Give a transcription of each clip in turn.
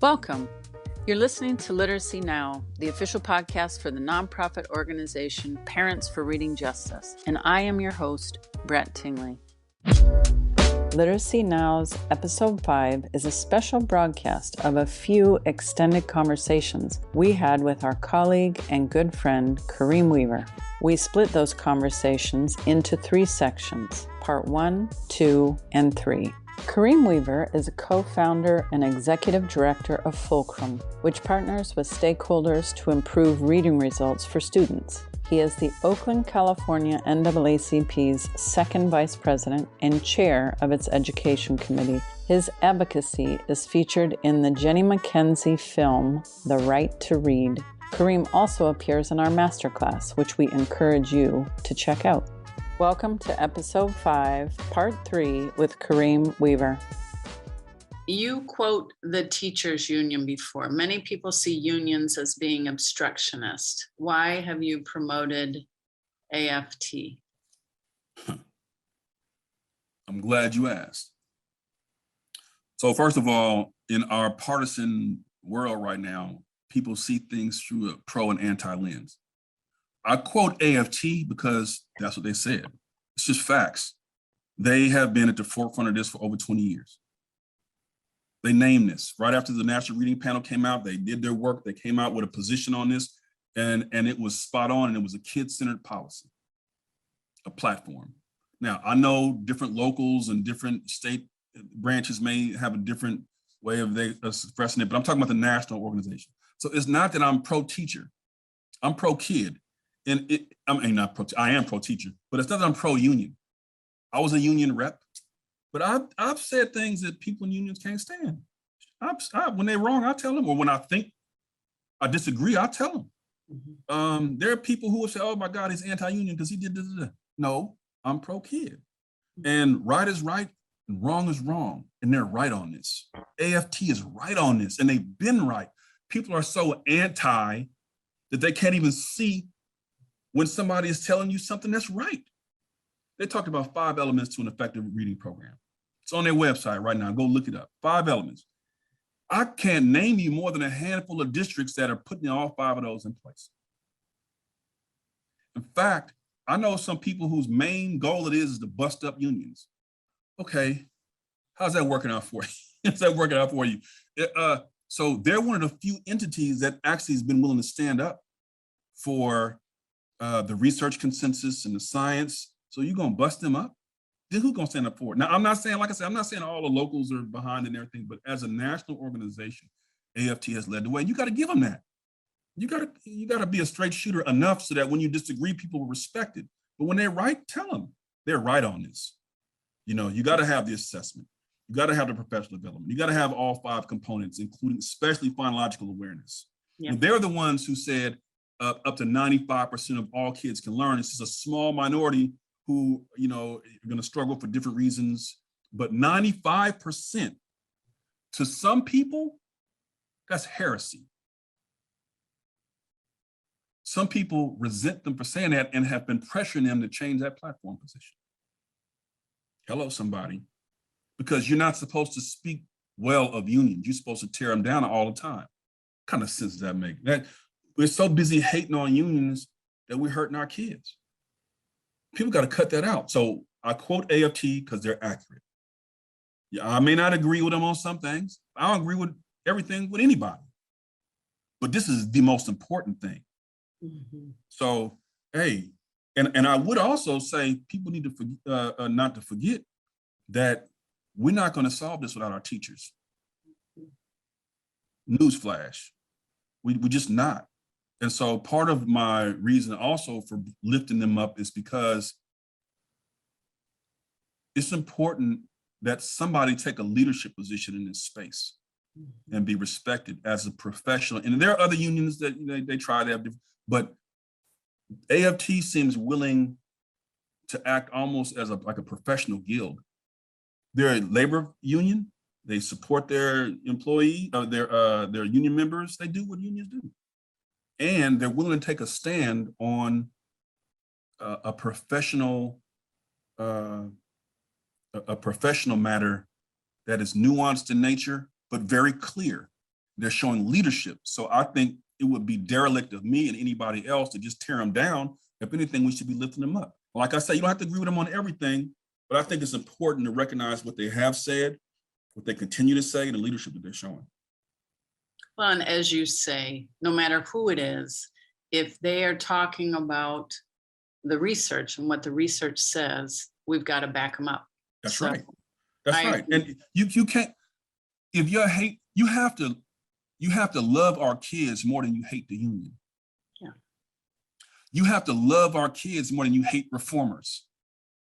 Welcome. You're listening to Literacy Now, the official podcast for the nonprofit organization Parents for Reading Justice, and I am your host, Brett Tingley. Literacy Now's Episode 5 is a special broadcast of a few extended conversations we had with our colleague and good friend, Kareem Weaver. We split those conversations into 3 sections, Part 1, 2, and 3. Kareem Weaver is a co-founder and executive director of Fulcrum, which partners with stakeholders to improve reading results for students. He is the Oakland, California NAACP's second vice president and chair of its education committee. His advocacy is featured in the Jenny McKenzie film, The Right to Read. Kareem also appears in our masterclass, which we encourage you to check out. Welcome to Episode 5, Part 3 with Kareem Weaver. You quote the teachers' union before. Many people see unions as being obstructionist. Why have you promoted AFT? I'm glad you asked. So first of all, in our partisan world right now, people see things through a pro and anti lens. I quote AFT because that's what they said. It's just facts. They have been at the forefront of this for over 20 years. They named this. Right after the National Reading Panel came out, they did their work. They came out with a position on this, and it was spot on, and it was a kid-centered policy, a platform. Now, I know different locals and different state branches may have a different way of expressing it, but I'm talking about the national organization. So it's not that I'm pro-teacher. I'm pro-kid. And I am pro-teacher, but it's not that I'm pro-union. I was a union rep, but I've said things that people in unions can't stand. When they're wrong, I tell them, or when I think I disagree, I tell them. Mm-hmm. There are people who will say, "Oh my God, he's anti-union because he did this." No, I'm pro-kid, and right is right and wrong is wrong, and they're right on this. AFT is right on this, and they've been right. People are so anti that they can't even see when somebody is telling you something that's right. They talked about 5 elements to an effective reading program. It's on their website right now. Go look it up. 5 elements. I can't name you more than a handful of districts that are putting all 5 of those in place. In fact, I know some people whose main goal it is to bust up unions. Okay, how's that working out for you? How's that working out for you? So they're one of the few entities that actually has been willing to stand up for the research consensus and the science. So you're gonna bust them up? Then who's gonna stand up for it? Now, I'm not saying, like I said, I'm not saying all the locals are behind and everything, but as a national organization, AFT has led the way. You gotta give them that. You gotta be a straight shooter enough so that when you disagree, people will respect it. But when they're right, tell them they're right on this. You know, you gotta have the assessment. You gotta have the professional development. You gotta have all 5 components, including especially phonological awareness. Yeah. They're the ones who said, up to 95% of all kids can learn. It's just a small minority who, you know, are going to struggle for different reasons. But 95% to some people, that's heresy. Some people resent them for saying that and have been pressuring them to change that platform position. Hello, somebody. Because you're not supposed to speak well of unions. You're supposed to tear them down all the time. What kind of sense does that make? We're so busy hating on unions that we're hurting our kids. People got to cut that out. So I quote AFT because they're accurate. Yeah, I may not agree with them on some things. I don't agree with everything with anybody. But this is the most important thing. Mm-hmm. So, hey, and I would also say people need to not to forget that we're not going to solve this without our teachers. Newsflash, we just not. And so part of my reason also for lifting them up is because it's important that somebody take a leadership position in this space and be respected as a professional. And there are other unions that they try to have, but AFT seems willing to act almost as like a professional guild. They're a labor union. They support their employee, their union members. They do what unions do. And they're willing to take a stand on a professional matter that is nuanced in nature, but very clear. They're showing leadership. So I think it would be derelict of me and anybody else to just tear them down. If anything, we should be lifting them up. Like I say, you don't have to agree with them on everything, but I think it's important to recognize what they have said, what they continue to say, and the leadership that they're showing. Well, and as you say, no matter who it is, if they are talking about the research and what the research says, we've got to back them up. That's right. That's right. And you can't, if you hate, you have to love our kids more than you hate the union. Yeah. You have to love our kids more than you hate reformers.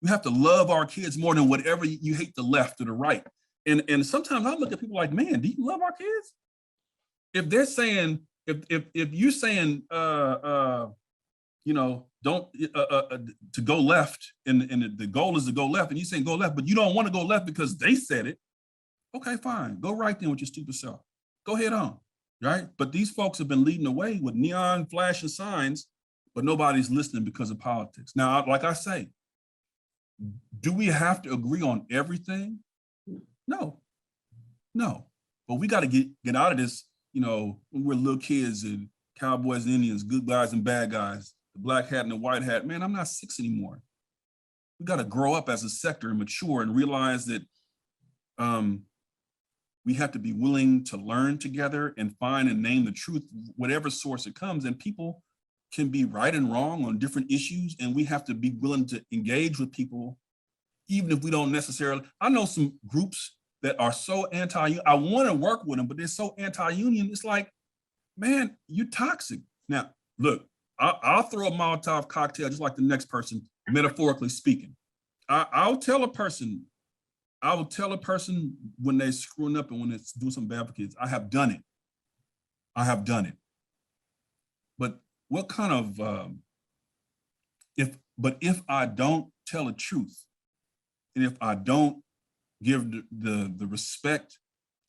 You have to love our kids more than whatever you hate the left or the right. And sometimes I look at people like, man, do you love our kids? If they're saying, if you're saying, you know, don't to go left, and the goal is to go left, and you're saying go left, but you don't want to go left because they said it. Okay, fine, go right then with your stupid self. Go head on, right? But these folks have been leading the way with neon flashing signs, but nobody's listening because of politics. Now, like I say, do we have to agree on everything? No. But we got to get out of this, you know, when we're little kids and cowboys and Indians, good guys and bad guys, the black hat and the white hat. Man, I'm not 6 anymore. We got to grow up as a sector and mature and realize that we have to be willing to learn together and find and name the truth, whatever source it comes. And people can be right and wrong on different issues. And we have to be willing to engage with people, even if we don't necessarily. I know some groups that are so anti-union. I want to work with them, but they're so anti-union. It's like, man, you're toxic. Now, look, I'll throw a Molotov cocktail just like the next person, metaphorically speaking. I will tell a person when they're screwing up and when they're doing something bad for kids. I have done it. But what kind of, if I don't tell the truth, and if I don't give the respect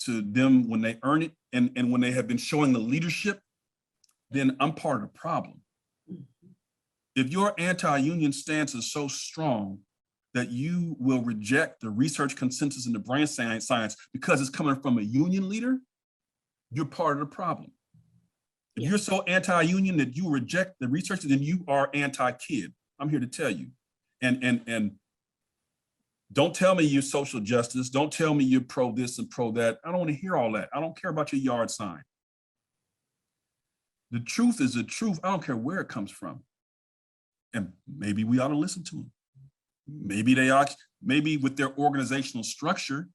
to them when they earn it, and when they have been showing the leadership, then I'm part of the problem. If your anti-union stance is so strong that you will reject the research consensus in the brain science because it's coming from a union leader, you're part of the problem. If you're so anti-union that you reject the research, then you are anti-kid. I'm here to tell you. And don't tell me you're social justice. Don't tell me you're pro this and pro that. I don't want to hear all that. I don't care about your yard sign. The truth is the truth. I don't care where it comes from. And maybe we ought to listen to them. Maybe with their organizational structure,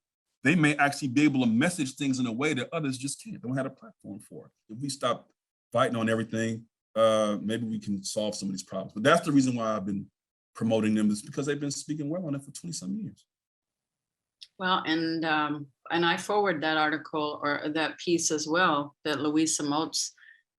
they may actually be able to message things in a way that others just can't. They don't have a platform for it. If we stop fighting on everything, maybe we can solve some of these problems. But that's the reason why I've been promoting them, is because they've been speaking well on it for 20-some years. Well, and I forward that article or that piece as well that Louisa Moats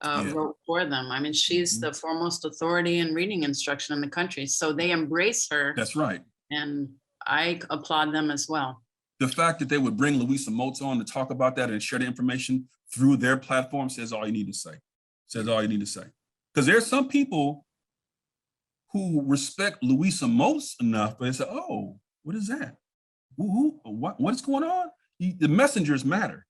wrote for them. I mean, she's the foremost authority in reading instruction in the country. So they embrace her. That's right. And I applaud them as well. The fact that they would bring Louisa Moats on to talk about that and share the information through their platform says all you need to say. Says all you need to say. Because there's some people who respect Louisa Moats enough, but they say, oh, what is that? What's going on? The messengers matter.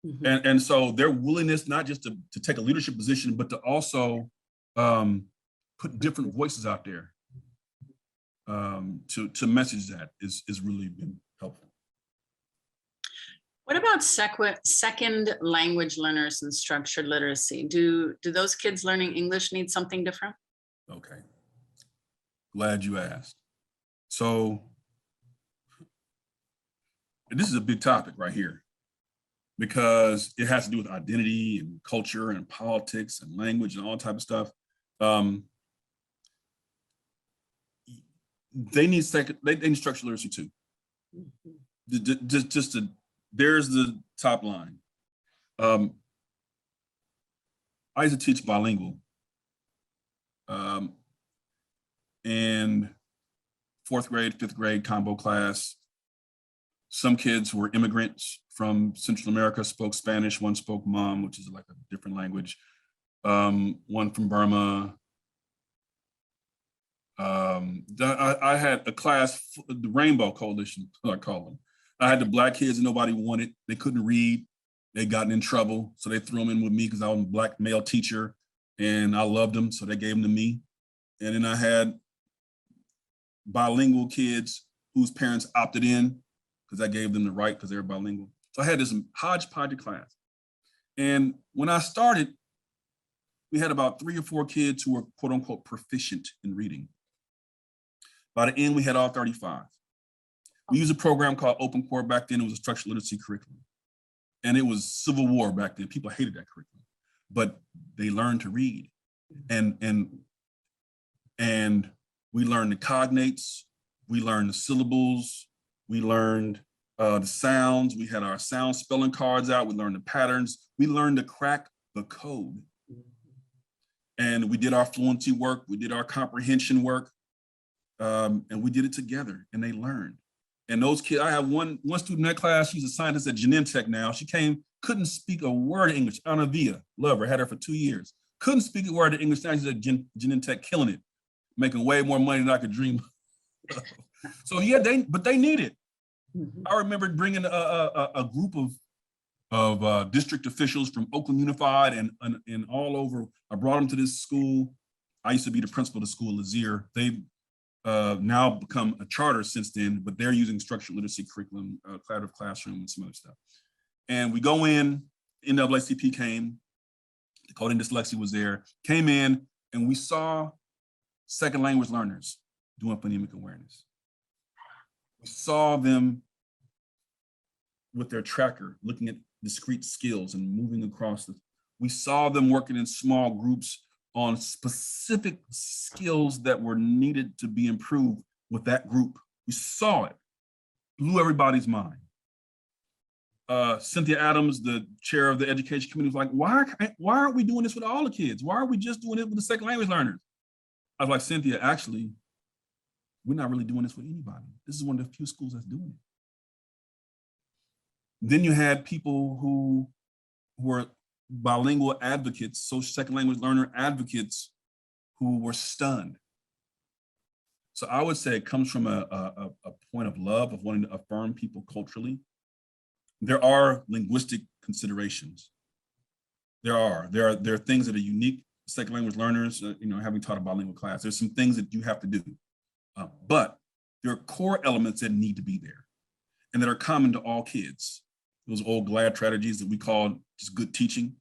Mm-hmm. And so their willingness not just to take a leadership position, but to also put different voices out there to message that is really been helpful. What about second language learners and structured literacy? Do those kids learning English need something different? Okay, glad you asked. So this is a big topic right here, because it has to do with identity and culture and politics and language and all type of stuff. They need structural literacy too. Mm-hmm. There's the top line. I used to teach bilingual. And 4th grade, 5th grade combo class. Some kids were immigrants from Central America, spoke Spanish. One spoke Hmong, which is like a different language. One from Burma. I had a class, the Rainbow Coalition, I call them. I had the Black kids that nobody wanted. They couldn't read. They'd gotten in trouble, so they threw them in with me because I was a Black male teacher and I loved them, so they gave them to me. And then I had bilingual kids whose parents opted in because I gave them the right because they were bilingual. So I had this hodgepodge of class. And when I started, we had about 3 or 4 kids who were quote unquote proficient in reading. By the end, we had all 35. We used a program called Open Core back then. It was a structural literacy curriculum. And it was Civil War back then. People hated that curriculum, but they learned to read. And we learned the cognates, we learned the syllables, we learned the sounds. We had our sound spelling cards out. We learned the patterns. We learned to crack the code. And we did our fluency work. We did our comprehension work. And we did it together, and they learned. And those kids, I have one student in that class, she's a scientist at Genentech now. She couldn't speak a word of English. Anna Villa, love her, had her for 2 years. Couldn't speak a word of English. Now she's at Genentech, killing it, making way more money than I could dream of. So yeah, but they need it. I remember bringing a group of district officials from Oakland Unified and all over. I brought them to this school. I used to be the principal of the school, Lazier. They've now become a charter since then, but they're using structured literacy curriculum, collaborative classroom, and some other stuff. And we go in, NAACP came, the Coding Dyslexia was there, came in, and we saw second language learners doing phonemic awareness. We saw them with their tracker, looking at discrete skills and moving across we saw them working in small groups on specific skills that were needed to be improved with that group. We saw it, blew everybody's mind. Cynthia Adams, the chair of the education committee, was like, why aren't we doing this with all the kids? Why are we just doing it with the second language learners? I was like, Cynthia, actually, we're not really doing this with anybody. This is one of the few schools that's doing it. Then you had people who were bilingual advocates, social second language learner advocates, who were stunned. So I would say it comes from a point of love, of wanting to affirm people culturally. There are linguistic considerations. There are things that are unique to second language learners, having taught a bilingual class. There's some things that you have to do. But there are core elements that need to be there and that are common to all kids. Those old GLAD strategies that we call just good teaching,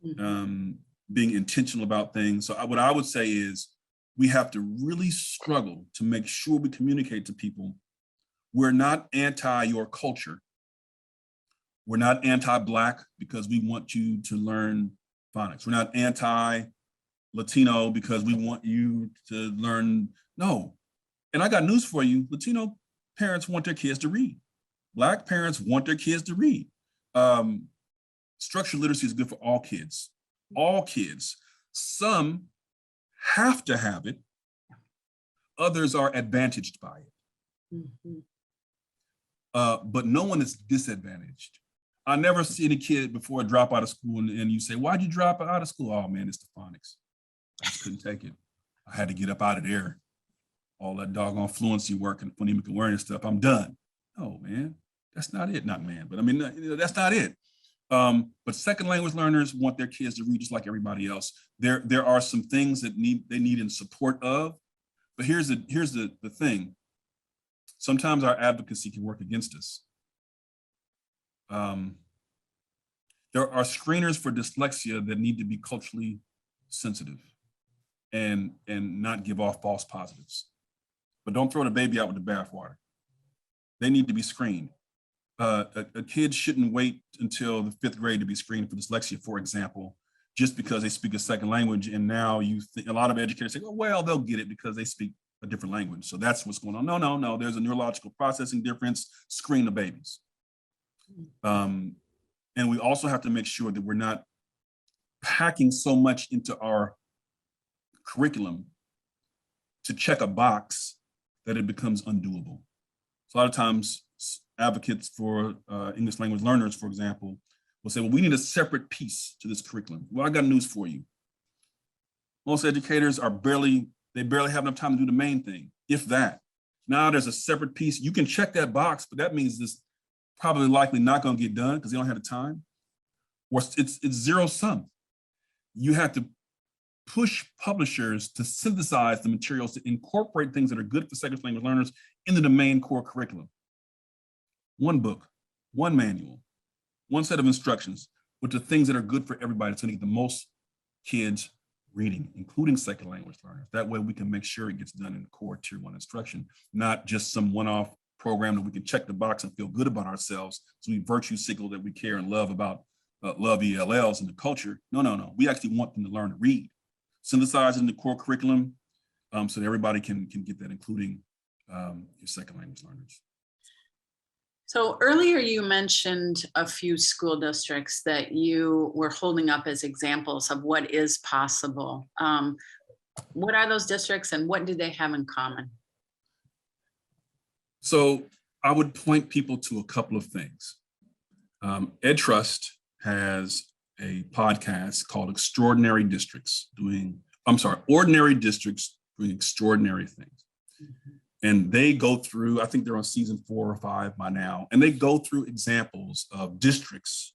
being intentional about things. So what I would say is we have to really struggle to make sure we communicate to people. We're not anti your culture. We're not anti-Black because we want you to learn phonics. We're not anti-Latino because we want you to learn, no. And I got news for you, Latino parents want their kids to read. Black parents want their kids to read. Structured literacy is good for all kids. All kids. Some have to have it. Others are advantaged by it. But no one is disadvantaged. I never see any kid before a drop out of school and you say, why'd you drop out of school? Oh man, it's the phonics. I just couldn't take it. I had to get up out of there. All that doggone fluency work and phonemic awareness stuff, I'm done. Oh man, that's not it. Not man, but I mean, that's not it. But second language learners want their kids to read just like everybody else. There are some things that they need in support of, but here's the thing. Sometimes our advocacy can work against us. There are screeners for dyslexia that need to be culturally sensitive and not give off false positives. But don't throw the baby out with the bathwater. They need to be screened. A kid shouldn't wait until the 5th grade to be screened for dyslexia, for example, just because they speak a second language. And now a lot of educators say, oh, well, they'll get it because they speak a different language. So that's what's going on. No. There's a neurological processing difference. Screen the babies. And we also have to make sure that we're not packing so much into our curriculum to check a box that it becomes undoable. So a lot of times advocates for English language learners, for example, will say, well, we need a separate piece to this curriculum. Well, I got news for you. Most educators barely have enough time to do the main thing, if that. Now there's a separate piece. You can check that box, but that means this probably likely not going to get done because they don't have the time. or it's zero sum. You have to push publishers to synthesize the materials to incorporate things that are good for second language learners into the main core curriculum. One book, one manual, one set of instructions with the things that are good for everybody. It's going to get the most kids reading, including second language learners. That way we can make sure it gets done in core tier 1 instruction, not just some one-off program that we can check the box and feel good about ourselves. So we virtue signal that we care and love about love ELLs and the culture. No. We actually want them to learn to read, synthesize in the core curriculum so that everybody can get that, including your second language learners. So earlier you mentioned a few school districts that you were holding up as examples of what is possible. What are those districts and what do they have in common? So I would point people to a couple of things. EdTrust has a podcast called Ordinary Districts doing extraordinary things. Mm-hmm. And they go through, I think they're on season 4 or 5 by now, and they go through examples of districts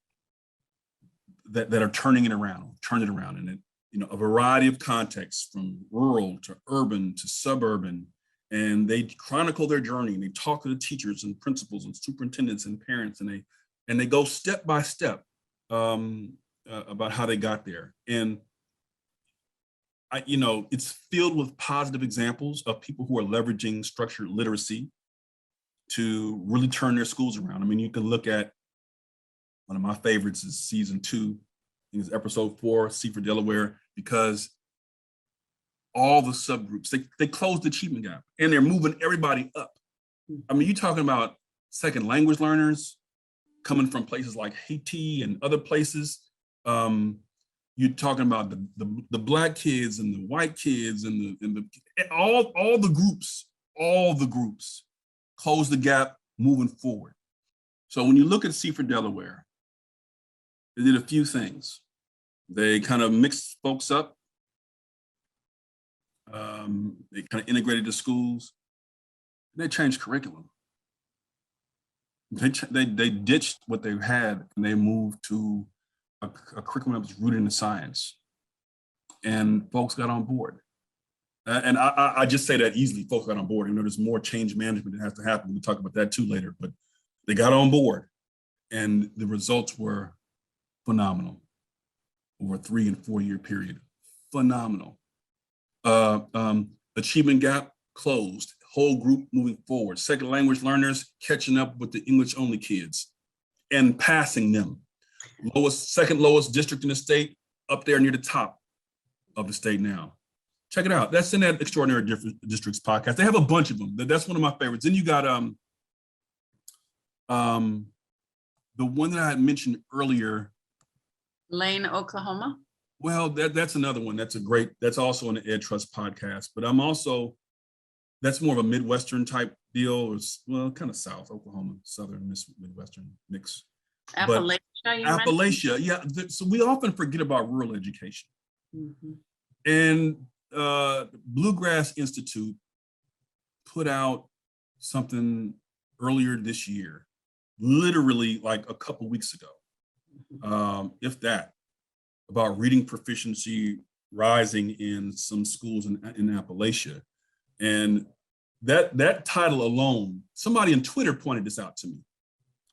that are turning it around, and it, a variety of contexts from rural to urban to suburban, and they chronicle their journey and they talk to the teachers and principals and superintendents and parents, and they go step by step about how they got there. And it's filled with positive examples of people who are leveraging structured literacy to really turn their schools around. I mean, you can look at one of my favorites is season 2, I think it's episode 4, C for Delaware, because all the subgroups, they closed the achievement gap and they're moving everybody up. I mean, you're talking about second language learners coming from places like Haiti and other places. You're talking about the Black kids and the white kids and all the groups close the gap moving forward. So when you look at C for Delaware, they did a few things. They kind of mixed folks up. They kind of integrated the schools. They changed curriculum. They ditched what they had and they moved to a curriculum that was rooted in science, and folks got on board. And I just say that easily, folks got on board. There's more change management that has to happen. We'll talk about that too later, but they got on board and the results were phenomenal over a 3 and 4 year period. Phenomenal. Achievement gap closed, whole group moving forward. Second language learners catching up with the English only kids and passing them. Second lowest district in the state, up there near the top of the state now. Check it out. That's in that Extraordinary Districts podcast. They have a bunch of them. That's one of my favorites. Then you got the one that I had mentioned earlier. Lane, Oklahoma. Well, that's another one. That's also on the EdTrust podcast. But that's more of a Midwestern type deal. It's, kind of South, Oklahoma, Southern, Midwestern mix. Appalachia, yeah. So we often forget about rural education. Mm-hmm. And Bluegrass Institute put out something earlier this year, literally like a couple weeks ago, if that, about reading proficiency rising in some schools in Appalachia. And that title alone, somebody on Twitter pointed this out to me.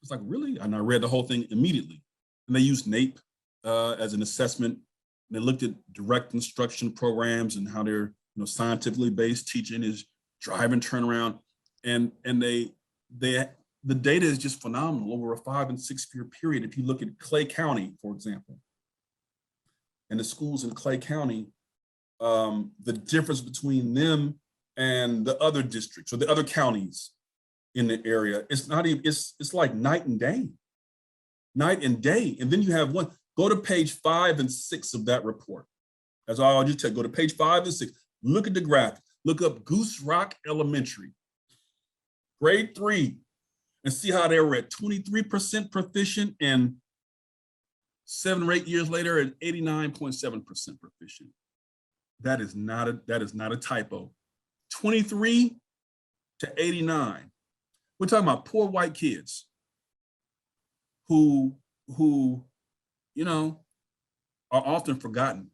It's like, really? And I read the whole thing immediately. And they used NAEP as an assessment. And they looked at direct instruction programs and how they're scientifically based teaching is driving turnaround. And the data is just phenomenal over a 5 and 6 year period. If you look at Clay County, for example, and the schools in Clay County, the difference between them and the other districts or the other counties in the area, it's not even, it's like night and day. And then you have one, go to page 5 and 6 of that report. That's all I'll just tell you. Go to page 5 and 6, look at the graph, look up Goose Rock Elementary, grade 3, and see how they were at 23% proficient and 7 or 8 years later at 89.7% proficient. That is not a typo. 23 to 89. We're talking about poor white kids who are often forgotten.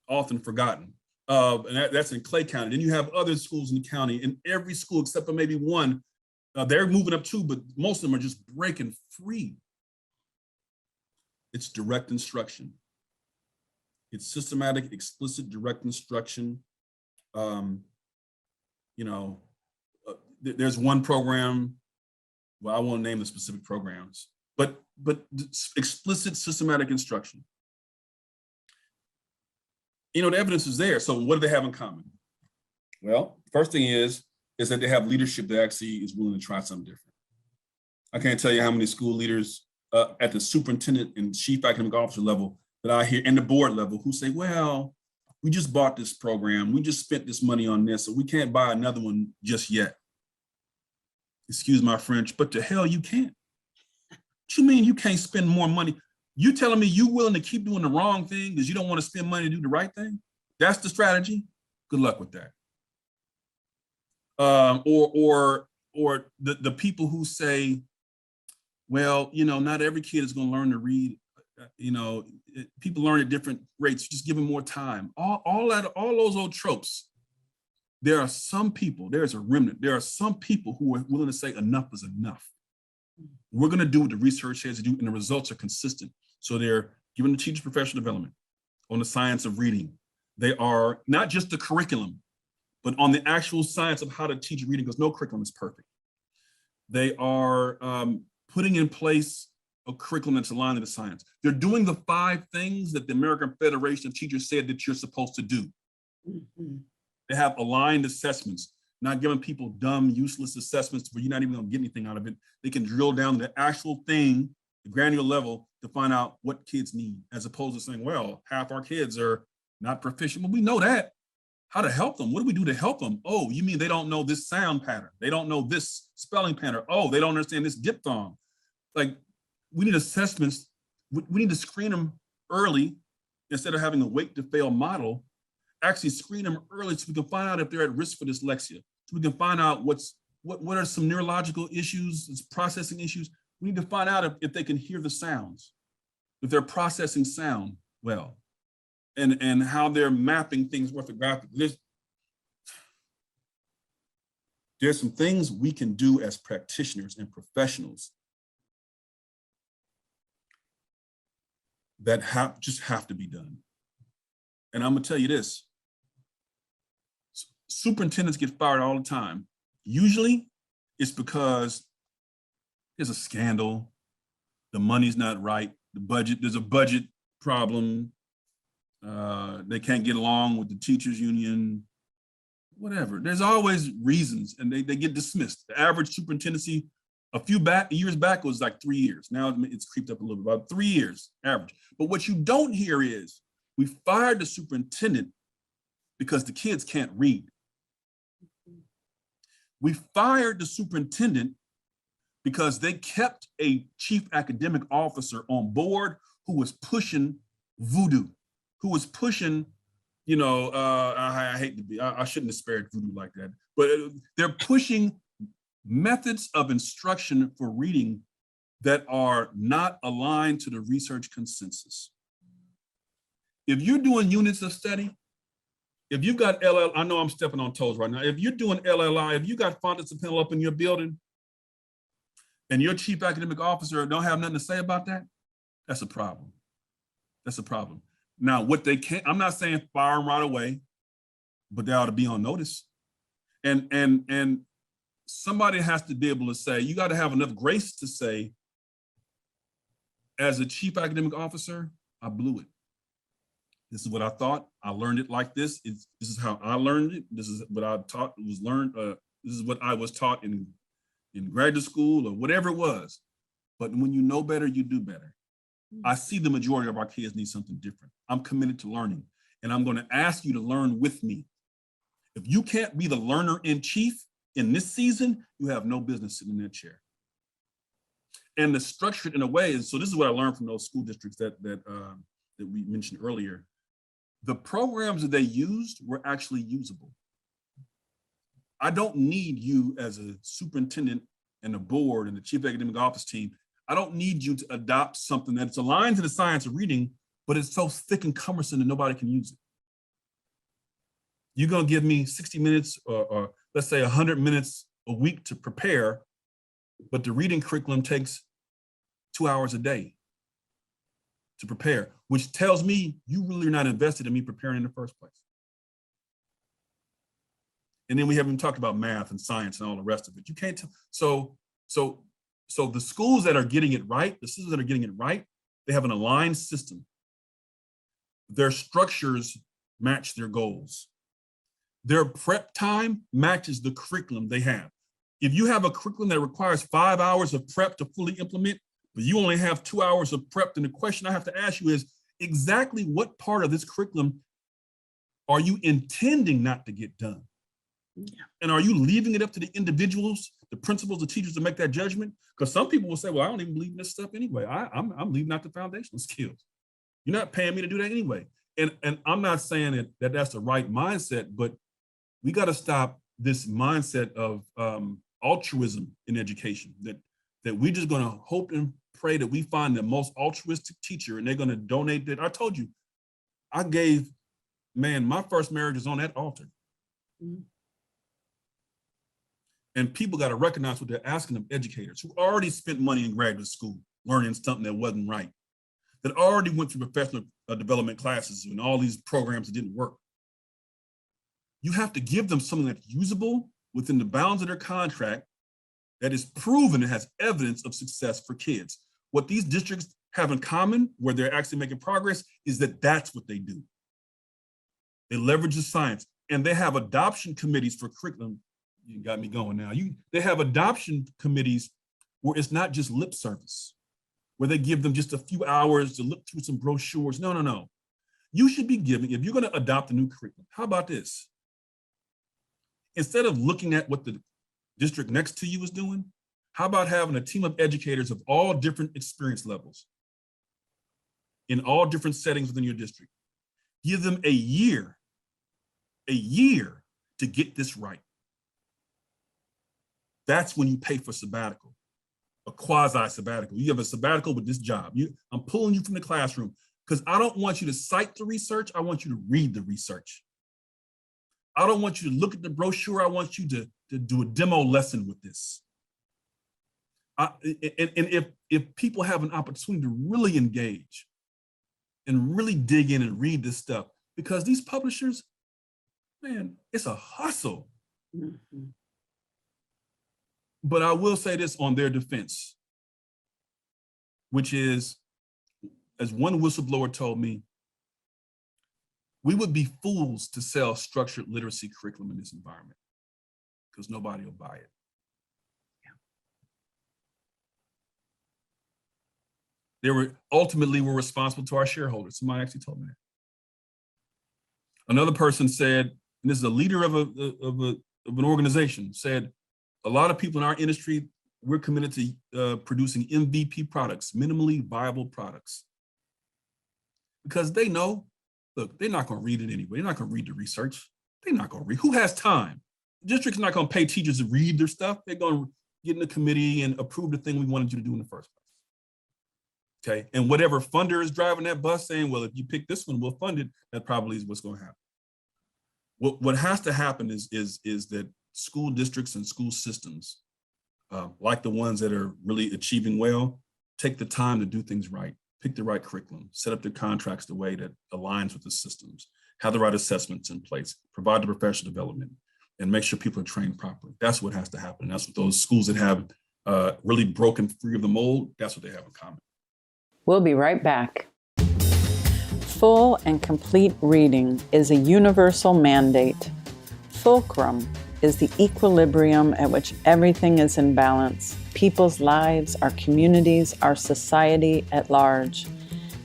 And that's in Clay County. Then you have other schools in the county. In every school, except for maybe one, they're moving up too, but most of them are just breaking free. It's direct instruction. It's systematic, explicit, direct instruction. There's one program. Well, I won't name the specific programs, but explicit, systematic instruction. The evidence is there. So what do they have in common? Well, first thing is that they have leadership that actually is willing to try something different. I can't tell you how many school leaders at the superintendent and chief academic officer level that I hear, and the board level, who say, well, we just bought this program. We just spent this money on this, so we can't buy another one just yet. Excuse my French, but to hell you can't. What you mean you can't spend more money? You telling me you willing to keep doing the wrong thing because you don't want to spend money to do the right thing? That's the strategy? Good luck with that. Or the people who say, well, not every kid is going to learn to read. People learn at different rates. Just give them more time. All those old tropes. There are some people, there's a remnant. There are some people who are willing to say enough is enough. We're going to do what the research says to do, and the results are consistent. So they're giving the teachers professional development on the science of reading. They are not just the curriculum, but on the actual science of how to teach reading, because no curriculum is perfect. They are putting in place a curriculum that's aligned to the science. They're doing the 5 things that the American Federation of Teachers said that you're supposed to do. Mm-hmm. They have aligned assessments, not giving people dumb, useless assessments where you're not even gonna get anything out of it. They can drill down to the actual thing, the granular level, to find out what kids need, as opposed to saying, well, half our kids are not proficient. Well, we know that. How to help them? What do we do to help them? Oh, you mean they don't know this sound pattern? They don't know this spelling pattern. Oh, they don't understand this diphthong. Like, we need assessments. We need to screen them early instead of having a wait to fail model. Actually screen them early so we can find out if they're at risk for dyslexia. So we can find out what are some neurological issues, processing issues. We need to find out if they can hear the sounds, if they're processing sound well, and how they're mapping things orthographically. There's some things we can do as practitioners and professionals that just have to be done. And I'm gonna tell you this, superintendents get fired all the time. Usually it's because there's a scandal, the money's not right, there's a budget problem, they can't get along with the teachers union, whatever. There's always reasons, and they get dismissed. The average superintendency a few years back was like 3 years. Now it's creeped up a little bit, about 3 years average. But what you don't hear is, we fired the superintendent because the kids can't read. We fired the superintendent because they kept a chief academic officer on board who was pushing voodoo, who was pushing, I hate to be, I shouldn't disparage voodoo like that, but they're pushing methods of instruction for reading that are not aligned to the research consensus. If you're doing units of study, if you've got I know I'm stepping on toes right now. If you're doing LLI, if you got Fontes and Panel up in your building and your chief academic officer don't have nothing to say about that, that's a problem. That's a problem. Now, what they can't, I'm not saying fire them right away, but they ought to be on notice. And somebody has to be able to say, you got to have enough grace to say, as a chief academic officer, I blew it. This is what I thought. I learned it like this. This is how I learned it. This is what I taught. Was learned. This is what I was taught in graduate school or whatever it was. But when you know better, you do better. I see the majority of our kids need something different. I'm committed to learning, and I'm going to ask you to learn with me. If you can't be the learner in chief in this season, you have no business sitting in that chair. And the structure in a way is, so this is what I learned from those school districts that we mentioned earlier. The programs that they used were actually usable. I don't need you as a superintendent and the board and the chief academic office team. I don't need you to adopt something that's aligned to the science of reading, but it's so thick and cumbersome that nobody can use it. You're going to give me 60 minutes or let's say 100 minutes a week to prepare, but the reading curriculum takes 2 hours a day to prepare, which tells me you really are not invested in me preparing in the first place. And then we haven't even talked about math and science and all the rest of it. You can't tell. So the schools that are getting it right, the systems that are getting it right, they have an aligned system. Their structures match their goals. Their prep time matches the curriculum they have. If you have a curriculum that requires 5 hours of prep to fully implement, but you only have 2 hours of prep, then the question I have to ask you is exactly what part of this curriculum are you intending not to get done? Yeah. And are you leaving it up to the individuals, the principals, the teachers to make that judgment? Because some people will say, well, I don't even believe in this stuff anyway. I'm leaving out the foundational skills. You're not paying me to do that anyway. And I'm not saying that that's the right mindset, but we got to stop this mindset of altruism in education, that we're just going to hope and pray that we find the most altruistic teacher and they're going to donate that. I told you, my first marriage is on that altar. Mm-hmm. And people got to recognize what they're asking of educators who already spent money in graduate school learning something that wasn't right, that already went through professional development classes and all these programs that didn't work. You have to give them something that's usable within the bounds of their contract, that is proven and has evidence of success for kids. What these districts have in common, where they're actually making progress, is that that's what they do. They leverage the science, and they have adoption committees for curriculum. You got me going now. They have adoption committees where it's not just lip service, where they give them just a few hours to look through some brochures. No. You should be giving, if you're going to adopt a new curriculum, how about this? Instead of looking at what the district next to you is doing, how about having a team of educators of all different experience levels in all different settings within your district? Give them a year to get this right. That's when you pay for sabbatical, a quasi sabbatical. You have a sabbatical with this job. I'm pulling you from the classroom because I don't want you to cite the research. I want you to read the research. I don't want you to look at the brochure. I want you to do a demo lesson with this. And if people have an opportunity to really engage and really dig in and read this stuff, because these publishers, man, it's a hustle. Mm-hmm. But I will say this on their defense, which is, as one whistleblower told me, we would be fools to sell structured literacy curriculum in this environment because nobody will buy it. They were ultimately responsible to our shareholders. Somebody actually told me that. Another person said, and this is a leader of an organization, said, a lot of people in our industry, we're committed to producing MVP products, minimally viable products. Because they know, look, they're not going to read it anyway. They're not going to read the research. They're not going to read. Who has time? The district's not going to pay teachers to read their stuff. They're going to get in the committee and approve the thing we wanted you to do in the first place. Okay, and whatever funder is driving that bus saying, well, if you pick this one, we'll fund it, that probably is what's going to happen. What has to happen is that school districts and school systems, like the ones that are really achieving well, take the time to do things right, pick the right curriculum, set up their contracts the way that aligns with the systems, have the right assessments in place, provide the professional development, and make sure people are trained properly. That's what has to happen. That's what those schools that have really broken free of the mold, that's what they have in common. We'll be right back. Full and complete reading is a universal mandate. Fulcrum is the equilibrium at which everything is in balance. People's lives, our communities, our society at large.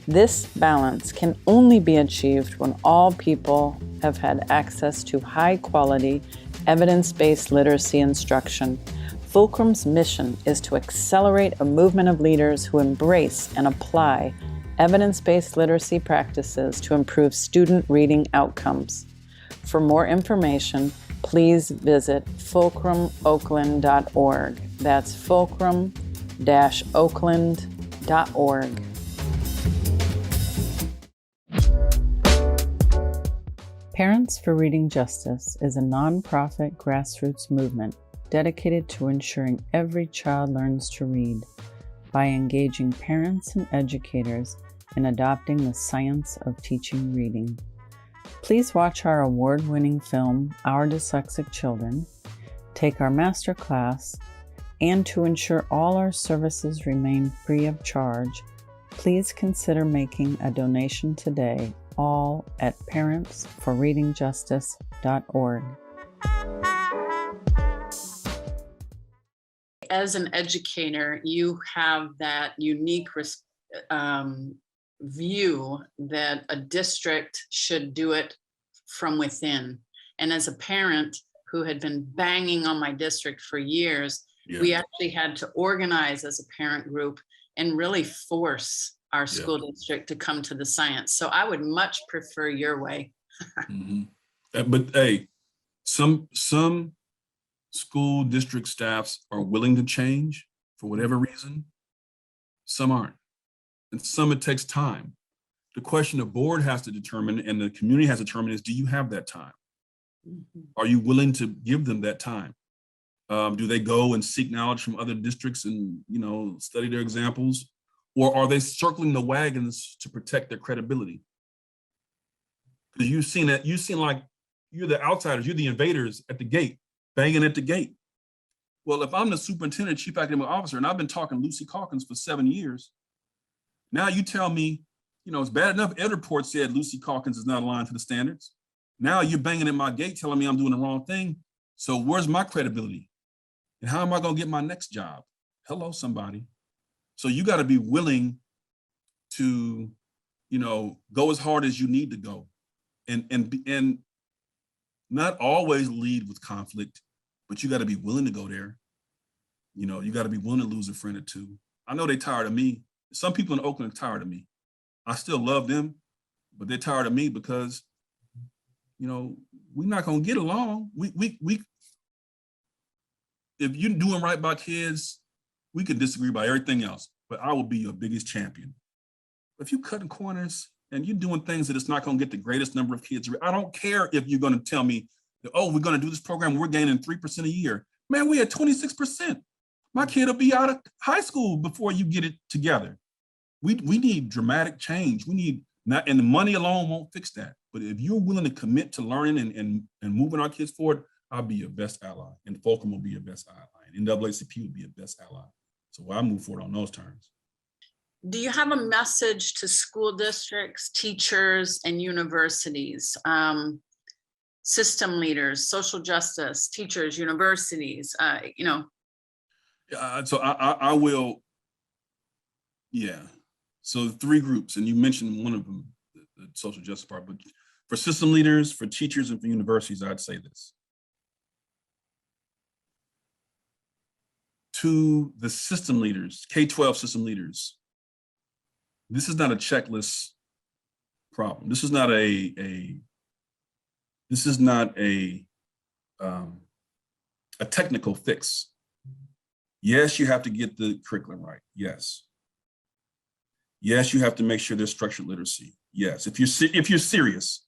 This balance can only be achieved when all people have had access to high-quality, evidence-based literacy instruction. Fulcrum's mission is to accelerate a movement of leaders who embrace and apply evidence-based literacy practices to improve student reading outcomes. For more information, please visit fulcrumoakland.org. That's Fulcrum, oakland.org. Parents for Reading Justice is a nonprofit grassroots movement dedicated to ensuring every child learns to read by engaging parents and educators in adopting the science of teaching reading. Please watch our award-winning film, Our Dyslexic Children, take our master class, and to ensure all our services remain free of charge, please consider making a donation today, all at parentsforreadingjustice.org. As an educator, you have that unique view that a district should do it from within. And as a parent who had been banging on my district for years, we actually had to organize as a parent group and really force our school district to come to the science. So I would much prefer your way. But hey, some school district staffs are willing to change for whatever reason. Some aren't. And some it takes time. The question the board has to determine and the community has to determine is, do you have that time? Are you willing to give them that time? Do they go and seek knowledge from other districts and, study their examples? Or are they circling the wagons to protect their credibility? Because you seem like you're the outsiders, you're the invaders at the gate, banging at the gate. Well, if I'm the superintendent, chief academic officer, and I've been talking Lucy Calkins for 7 years, now you tell me, it's bad enough Ed Report said Lucy Calkins is not aligned to the standards. Now you're banging at my gate telling me I'm doing the wrong thing. So where's my credibility? And how am I going to get my next job? Hello, somebody. So you got to be willing to, go as hard as you need to go, and not always lead with conflict, but you got to be willing to go there. You got to be willing to lose a friend or two. I know they're tired of me. Some people in Oakland are tired of me. I still love them, but they're tired of me because, we're not going to get along. We if you're doing right by kids, we can disagree about everything else, but I will be your biggest champion. If you're cutting corners and you're doing things that it's not going to get the greatest number of kids, I don't care if you're going to tell me that, we're going to do this program, we're gaining 3% a year. Man, we had 26%. My kid will be out of high school before you get it together. We need dramatic change. We need and the money alone won't fix that. But if you're willing to commit to learning and moving our kids forward, I'll be your best ally, and Fulcrum will be your best ally, and NAACP will be your best ally. So I move forward on those terms. Do you have a message to school districts, teachers, and universities, system leaders, social justice, teachers, universities, So I will, So 3 groups, and you mentioned one of them, the social justice part, but for system leaders, for teachers, and for universities, I'd say this. To the system leaders, K-12 system leaders, this is not a checklist problem. This is not a technical fix. Yes, you have to get the curriculum right. Yes. Yes, you have to make sure there's structured literacy. Yes, if you're serious.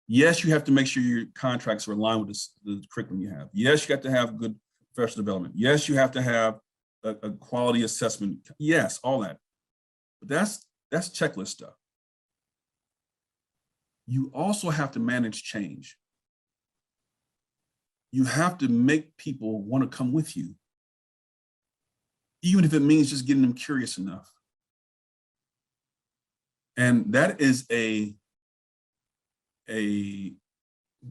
Yes, you have to make sure your contracts are aligned with the curriculum you have. Yes, you have to have good professional development. Yes, you have to have a quality assessment. Yes, all that. But that's checklist stuff. You also have to manage change. You have to make people want to come with you, even if it means just getting them curious enough. And that is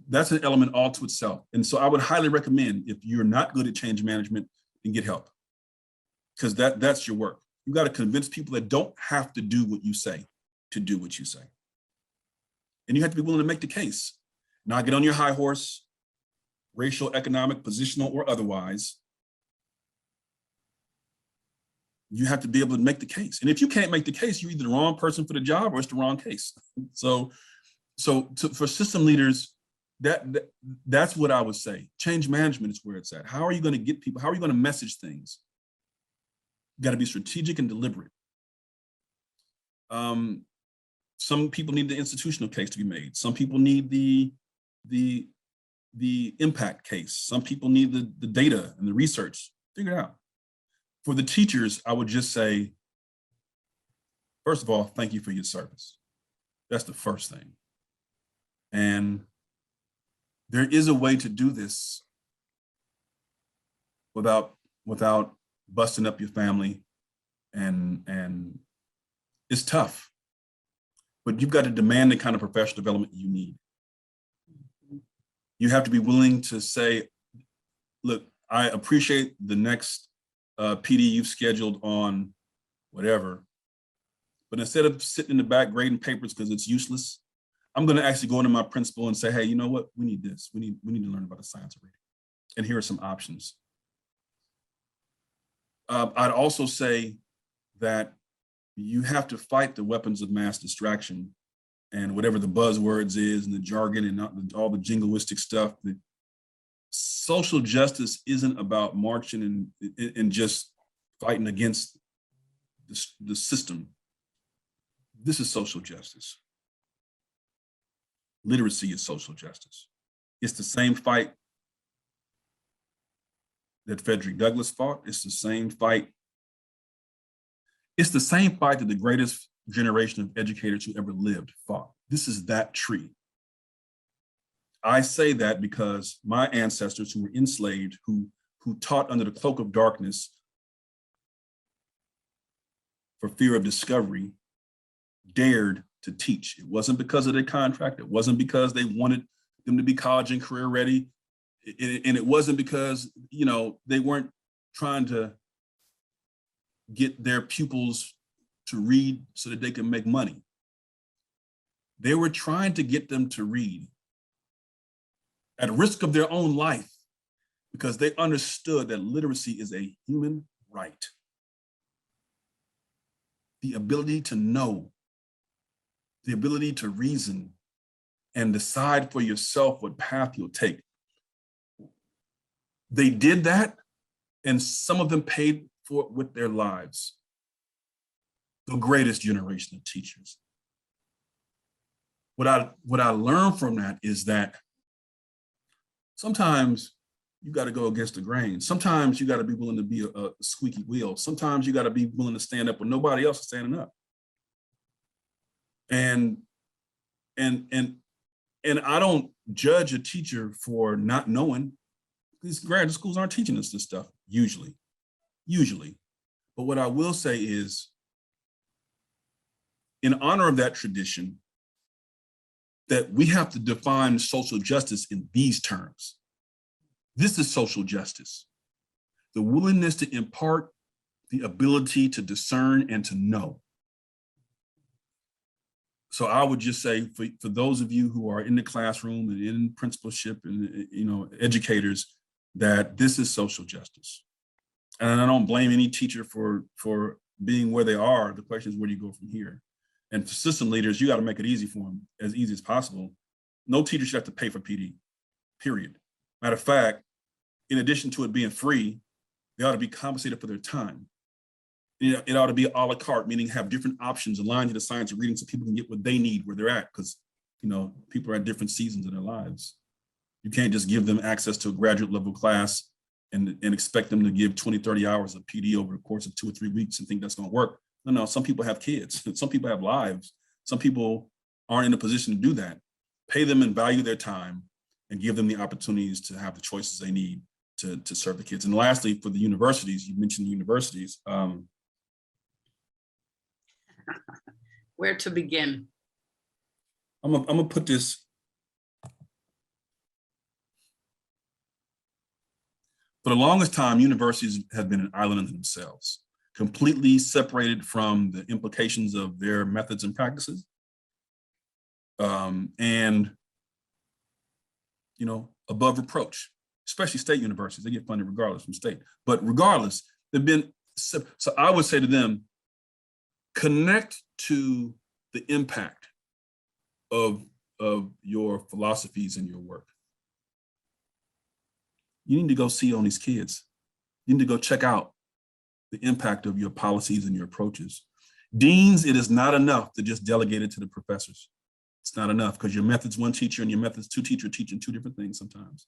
that's an element all to itself. And so I would highly recommend, if you're not good at change management, then get help, because that's your work. You got to convince people that don't have to do what you say to do what you say. And you have to be willing to make the case, not get on your high horse, racial, economic, positional, or otherwise. You have to be able to make the case. And if you can't make the case, you're either the wrong person for the job or it's the wrong case. So for system leaders, that's what I would say. Change management is where it's at. How are you going to get people? How are you going to message things? You got to be strategic and deliberate. Some people need the institutional case to be made. Some people need the impact case. Some people need the data and the research. Figure it out. For the teachers, I would just say, first of all, thank you for your service. That's the first thing. And there is a way to do this without busting up your family, and it's tough. But you've got to demand the kind of professional development you need. You have to be willing to say, look, I appreciate the next PD you've scheduled on whatever, but instead of sitting in the back grading papers because it's useless, I'm going to actually go into my principal and say, hey, you know what? We need this. We need to learn about the science of reading. And here are some options. I'd also say that you have to fight the weapons of mass distraction and whatever the buzzwords is and the jargon and all the jingoistic stuff. That social justice isn't about marching and just fighting against the system. This is social justice. Literacy is social justice. It's the same fight that Frederick Douglass fought. It's the same fight. It's the same fight that the greatest generation of educators who ever lived fought. This is that tree. I say that because my ancestors who were enslaved, who taught under the cloak of darkness for fear of discovery, dared to teach. It wasn't because of their contract. It wasn't because they wanted them to be college and career ready. And it wasn't because, they weren't trying to get their pupils to read so that they can make money. They were trying to get them to read at risk of their own life because they understood that literacy is a human right. The ability to know, the ability to reason and decide for yourself what path you'll take. They did that, and some of them paid for it with their lives. The greatest generation of teachers. What I learned from that is that sometimes you got to go against the grain. Sometimes you got to be willing to be a squeaky wheel. Sometimes you got to be willing to stand up when nobody else is standing up. And I don't judge a teacher for not knowing. These graduate schools aren't teaching us this stuff usually. But what I will say is, in honor of that tradition, that we have to define social justice in these terms. This is social justice. The willingness to impart the ability to discern and to know. So I would just say for those of you who are in the classroom and in principalship and educators, that this is social justice. And I don't blame any teacher for being where they are. The question is, where do you go from here? And for system leaders, you got to make it easy for them, as easy as possible. No teacher should have to pay for PD, period. Matter of fact, in addition to it being free, they ought to be compensated for their time. It ought to be a la carte, meaning have different options aligned to the science of reading so people can get what they need where they're at, because people are at different seasons in their lives. You can't just give them access to a graduate level class and expect them to give 20, 30 hours of PD over the course of 2 or 3 weeks and think that's going to work. No, some people have kids. Some people have lives. Some people aren't in a position to do that. Pay them and value their time and give them the opportunities to have the choices they need to serve the kids. And lastly, for the universities, you mentioned universities. Where to begin? I'm gonna put this. For the longest time, universities have been an island unto themselves, completely separated from the implications of their methods and practices. And above reproach, especially state universities. They get funded regardless from state. But regardless, they've been, so I would say to them, connect to the impact of your philosophies and your work. You need to go see on these kids. You need to go check out the impact of your policies and your approaches. Deans, it is not enough to just delegate it to the professors. It's not enough because your method's one teacher and your method's two teachers teaching two different things sometimes.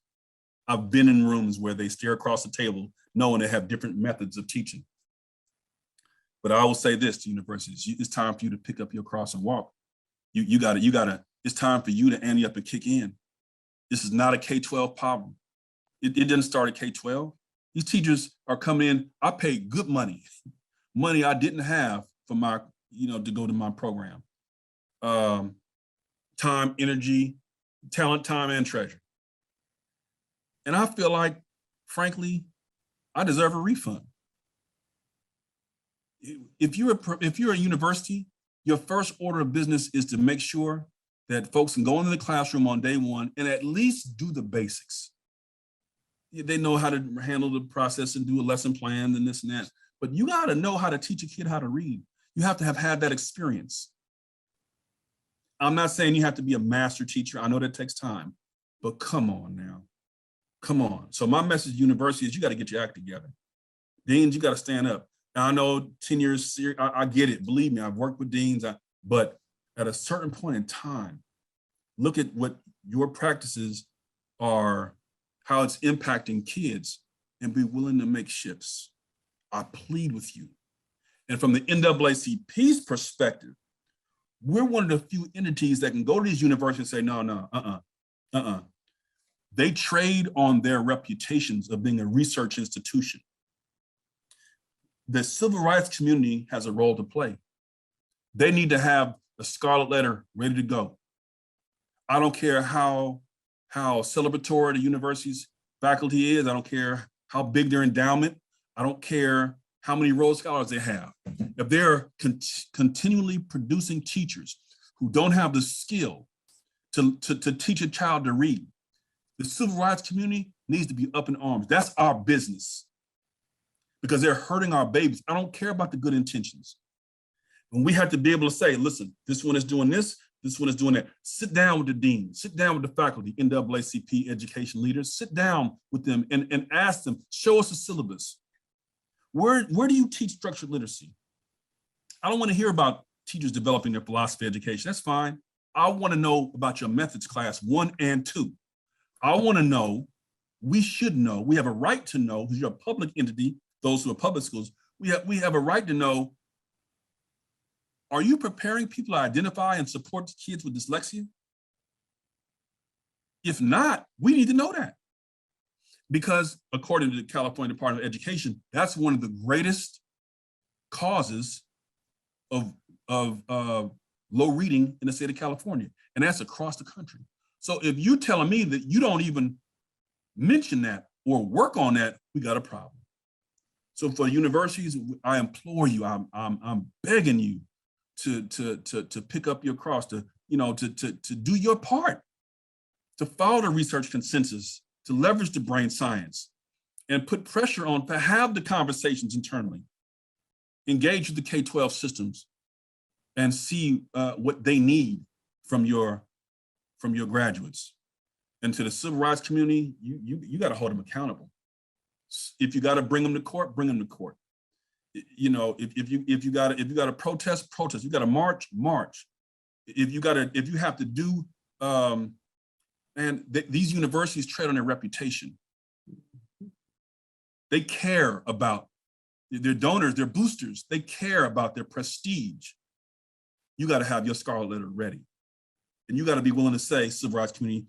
I've been in rooms where they stare across the table knowing they have different methods of teaching. But I will say this to universities, it's time for you to pick up your cross and walk. You gotta, it's time for you to ante up and kick in. This is not a K-12 problem. It didn't start at K-12. These teachers are coming in, I paid good money, money I didn't have for my, to go to my program. Time, energy, talent, time, and treasure. And I feel like, frankly, I deserve a refund. If you're a university, your first order of business is to make sure that folks can go into the classroom on day one and at least do the basics. They know how to handle the process and do a lesson plan and this and that. But you got to know how to teach a kid how to read. You have to have had that experience. I'm not saying you have to be a master teacher. I know that takes time, but come on now. Come on. So my message to university is you got to get your act together. Deans, you got to stand up. Now, I know 10 years, I get it. Believe me, I've worked with deans, but at a certain point in time, look at what your practices are, how it's impacting kids, and be willing to make shifts. I plead with you. And from the NAACP's perspective, we're one of the few entities that can go to these universities and say, no, They trade on their reputations of being a research institution. The civil rights community has a role to play. They need to have a scarlet letter ready to go. I don't care how celebratory the university's faculty is. I don't care how big their endowment. I don't care how many Rhodes Scholars they have. If they're continually producing teachers who don't have the skill to teach a child to read, the civil rights community needs to be up in arms. That's our business because they're hurting our babies. I don't care about the good intentions. And we have to be able to say, listen, this one is doing this one is doing that. Sit down with the dean, sit down with the faculty, NAACP education leaders, sit down with them and ask them, show us the syllabus. Where do you teach structured literacy? I don't want to hear about teachers developing their philosophy education. That's fine. I want to know about your methods class 1 and 2. I want to know, we should know, we have a right to know, because you're a public entity, those who are public schools, we have a right to know, are you preparing people to identify and support kids with dyslexia? If not, we need to know that. Because according to the California Department of Education, that's one of the greatest causes of low reading in the state of California, and that's across the country. So if you're telling me that you don't even mention that or work on that, we got a problem. So for universities, I implore you, I'm begging you to pick up your cross, to do your part, to follow the research consensus, to leverage the brain science, and put pressure on to have the conversations internally, engage with the K-12 systems, and see what they need from your graduates. And to the civil rights community, you got to hold them accountable. If you got to bring them to court, bring them to court. If you got to protest. You got to march. If you have to do, these universities trade on their reputation. They care about their donors, their boosters. They care about their prestige. You got to have your scarlet letter ready. And you got to be willing to say, civil rights community,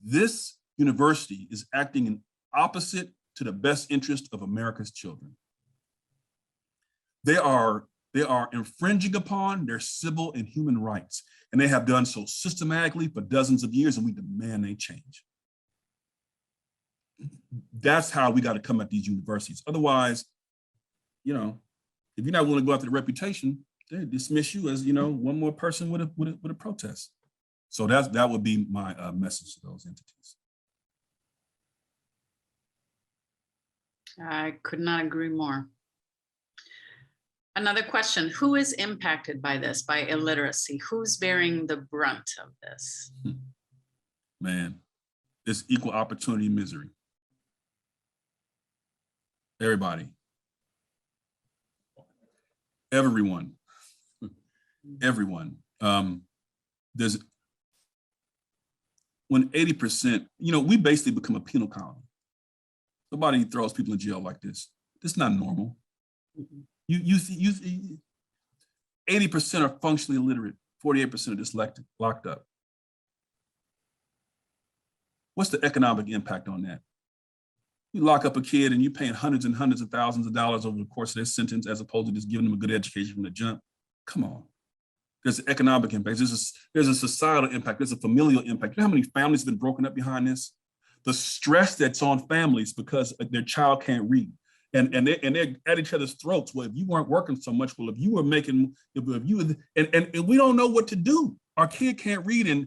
this university is acting in opposite to the best interest of America's children. They are infringing upon their civil and human rights, and they have done so systematically for dozens of years, and we demand they change. That's how we got to come at these universities. Otherwise, if you're not willing to go after the reputation, they dismiss you as one more person with a protest. So that would be my message to those entities. I could not agree more. Another question, who is impacted by this, by illiteracy? Who's bearing the brunt of this? Man, it's equal opportunity misery. Everybody. Everyone. Everyone. There's when 80%, we basically become a penal colony. Nobody throws people in jail like this. This is not normal. You 80% are functionally illiterate, 48% are dyslexic, locked up. What's the economic impact on that? You lock up a kid and you're paying hundreds and hundreds of thousands of dollars over the course of their sentence as opposed to just giving them a good education from the jump. Come on. There's an economic impact. There's a societal impact. There's a familial impact. You know how many families have been broken up behind this? The stress that's on families because their child can't read. And they're at each other's throats. Well, if you weren't working so much, well, if you were making, and we don't know what to do. Our kid can't read, and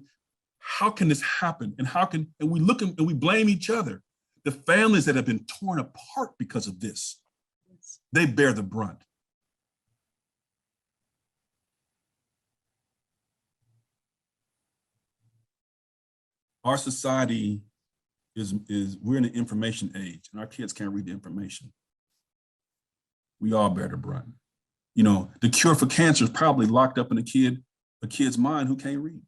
how can this happen? And we look and we blame each other. The families that have been torn apart because of this, they bear the brunt. Our society we're in an information age, and our kids can't read the information. We all bear the brunt. The cure for cancer is probably locked up in a kid's mind who can't read.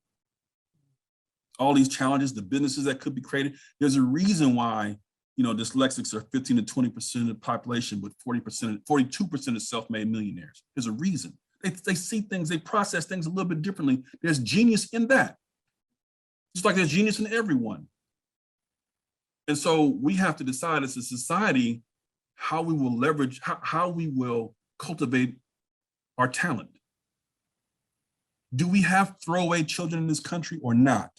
All these challenges, the businesses that could be created. There's a reason why, dyslexics are 15 to 20% of the population, but 42% of self-made millionaires. There's a reason. They see things, they process things a little bit differently. There's genius in that. Just like there's genius in everyone. And so we have to decide as a society how we will leverage, how we will cultivate our talent. Do we have throwaway children in this country or not?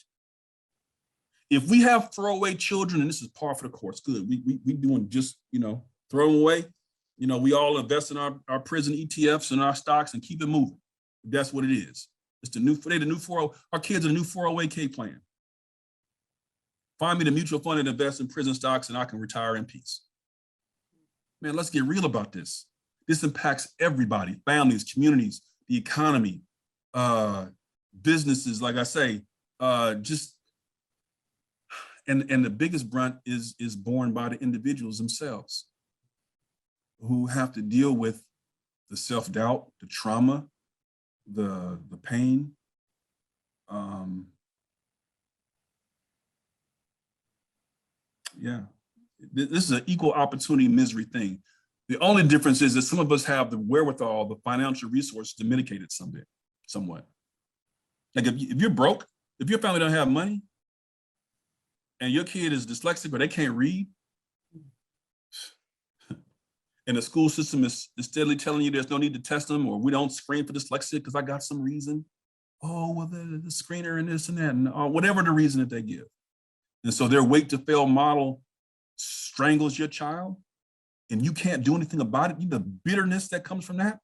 If we have throwaway children, and this is par for the course, good. We doing just, throw them away. We all invest in our prison ETFs and our stocks and keep it moving. That's what it is. It's the new 40, our kids are the new 401k plan. Find me the mutual fund and invest in prison stocks and I can retire in peace. Man, let's get real about this. This impacts everybody, families, communities, the economy, businesses, like I say, and the biggest brunt is borne by the individuals themselves who have to deal with the self-doubt, the trauma, the pain. Yeah, this is an equal opportunity misery thing. The only difference is that some of us have the wherewithal, the financial resources to mitigate it somewhat. Like if you're broke, if your family don't have money and your kid is dyslexic or they can't read, and the school system is steadily telling you there's no need to test them, or we don't screen for dyslexia because I got some reason. Oh, well, the screener and this and that, and whatever the reason that they give. And so their wait to fail model strangles your child and you can't do anything about it. The bitterness that comes from that.